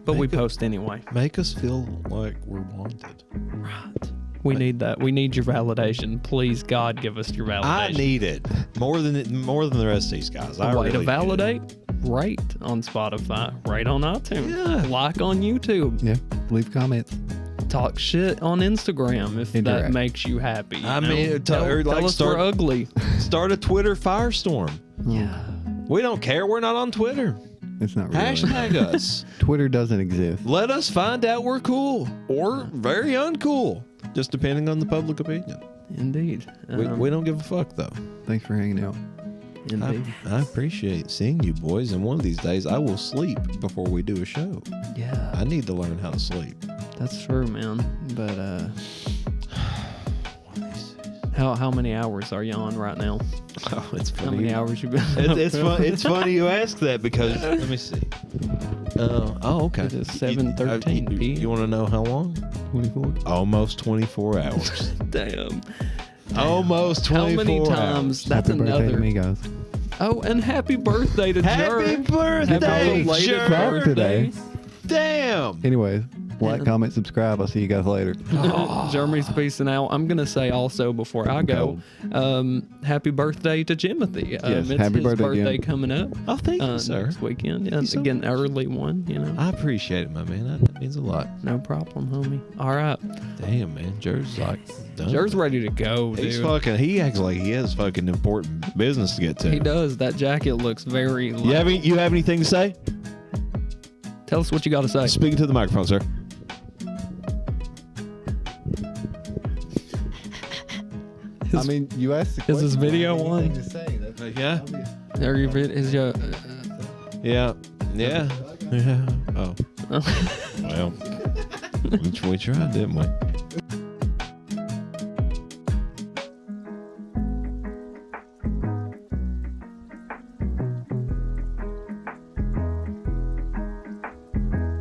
Speaker 2: But we post anyway.
Speaker 1: Make us feel like we're wanted.
Speaker 2: Right. We need that. We need your validation. Please, God, give us your validation.
Speaker 1: I need it more than the rest of these guys.
Speaker 2: A way to validate? rate on Spotify, rate on iTunes,
Speaker 1: Yeah.
Speaker 2: like on YouTube,
Speaker 4: Yeah. Leave comments.
Speaker 2: talk shit on Instagram if that
Speaker 4: Interact.
Speaker 2: makes you happy. You
Speaker 1: I
Speaker 2: know?
Speaker 1: mean,
Speaker 2: tell us we're ugly.
Speaker 1: Start a Twitter firestorm.
Speaker 2: Yeah.
Speaker 1: We don't care. We're not on Twitter.
Speaker 4: It's not really.
Speaker 1: Hashtag us.
Speaker 4: Twitter doesn't exist.
Speaker 1: Let us find out we're cool or very uncool, just depending on the public opinion.
Speaker 2: Indeed.
Speaker 1: We don't give a fuck, though.
Speaker 4: Thanks for hanging out.
Speaker 2: Indeed.
Speaker 1: I appreciate seeing you boys, and one of these days I will sleep before we do a show.
Speaker 2: Yeah.
Speaker 1: I need to learn how to sleep.
Speaker 2: That's true, man. But how many hours are you on right now?
Speaker 1: Oh, it's funny.
Speaker 2: How many hours you been?
Speaker 1: It's fun. It's funny you ask that because let me see. Okay.
Speaker 2: It is 7:13 p.m.
Speaker 1: You want to know how long?
Speaker 4: 24.
Speaker 1: Almost 24 hours.
Speaker 2: Damn.
Speaker 1: Almost 24
Speaker 2: How many
Speaker 1: hours.
Speaker 2: times? That's
Speaker 4: Happy birthday to
Speaker 2: another.
Speaker 4: me, guys.
Speaker 2: Oh, and happy birthday to
Speaker 1: Happy
Speaker 2: Jerk.
Speaker 1: birthday,
Speaker 2: Happy belated
Speaker 1: Jerk.
Speaker 2: birthday.
Speaker 4: Today.
Speaker 1: Damn.
Speaker 4: Anyways, like, comment, subscribe. I'll see you guys later.
Speaker 2: Jeremy's peacing out. I'm gonna say also before I go, happy birthday to Jimothy.
Speaker 4: Yes,
Speaker 2: it's
Speaker 4: happy
Speaker 2: his
Speaker 4: birthday, Jim.
Speaker 2: coming up.
Speaker 1: Oh, thank you, sir.
Speaker 2: Next weekend. Yeah,
Speaker 1: so
Speaker 2: again, early one. You know,
Speaker 1: I appreciate it, my man. That means a lot.
Speaker 2: no problem, homie. All right,
Speaker 1: Damn, man. Jer's like done.
Speaker 2: Jer's ready to go,
Speaker 1: He's
Speaker 2: dude.
Speaker 1: fucking. He acts like he has fucking important business to get to.
Speaker 2: He does. That jacket looks very.
Speaker 1: You have anything to say?
Speaker 2: Tell us what you got to say.
Speaker 1: Speaking to the microphone, sir.
Speaker 4: I mean, you asked the
Speaker 2: Is this
Speaker 4: question,
Speaker 2: video
Speaker 4: I have
Speaker 2: on?
Speaker 4: anything to say. That's
Speaker 1: Yeah.
Speaker 4: obvious.
Speaker 2: There your vid is your.
Speaker 1: Yeah. Yeah. Yeah. Oh. Well, we tried, didn't we?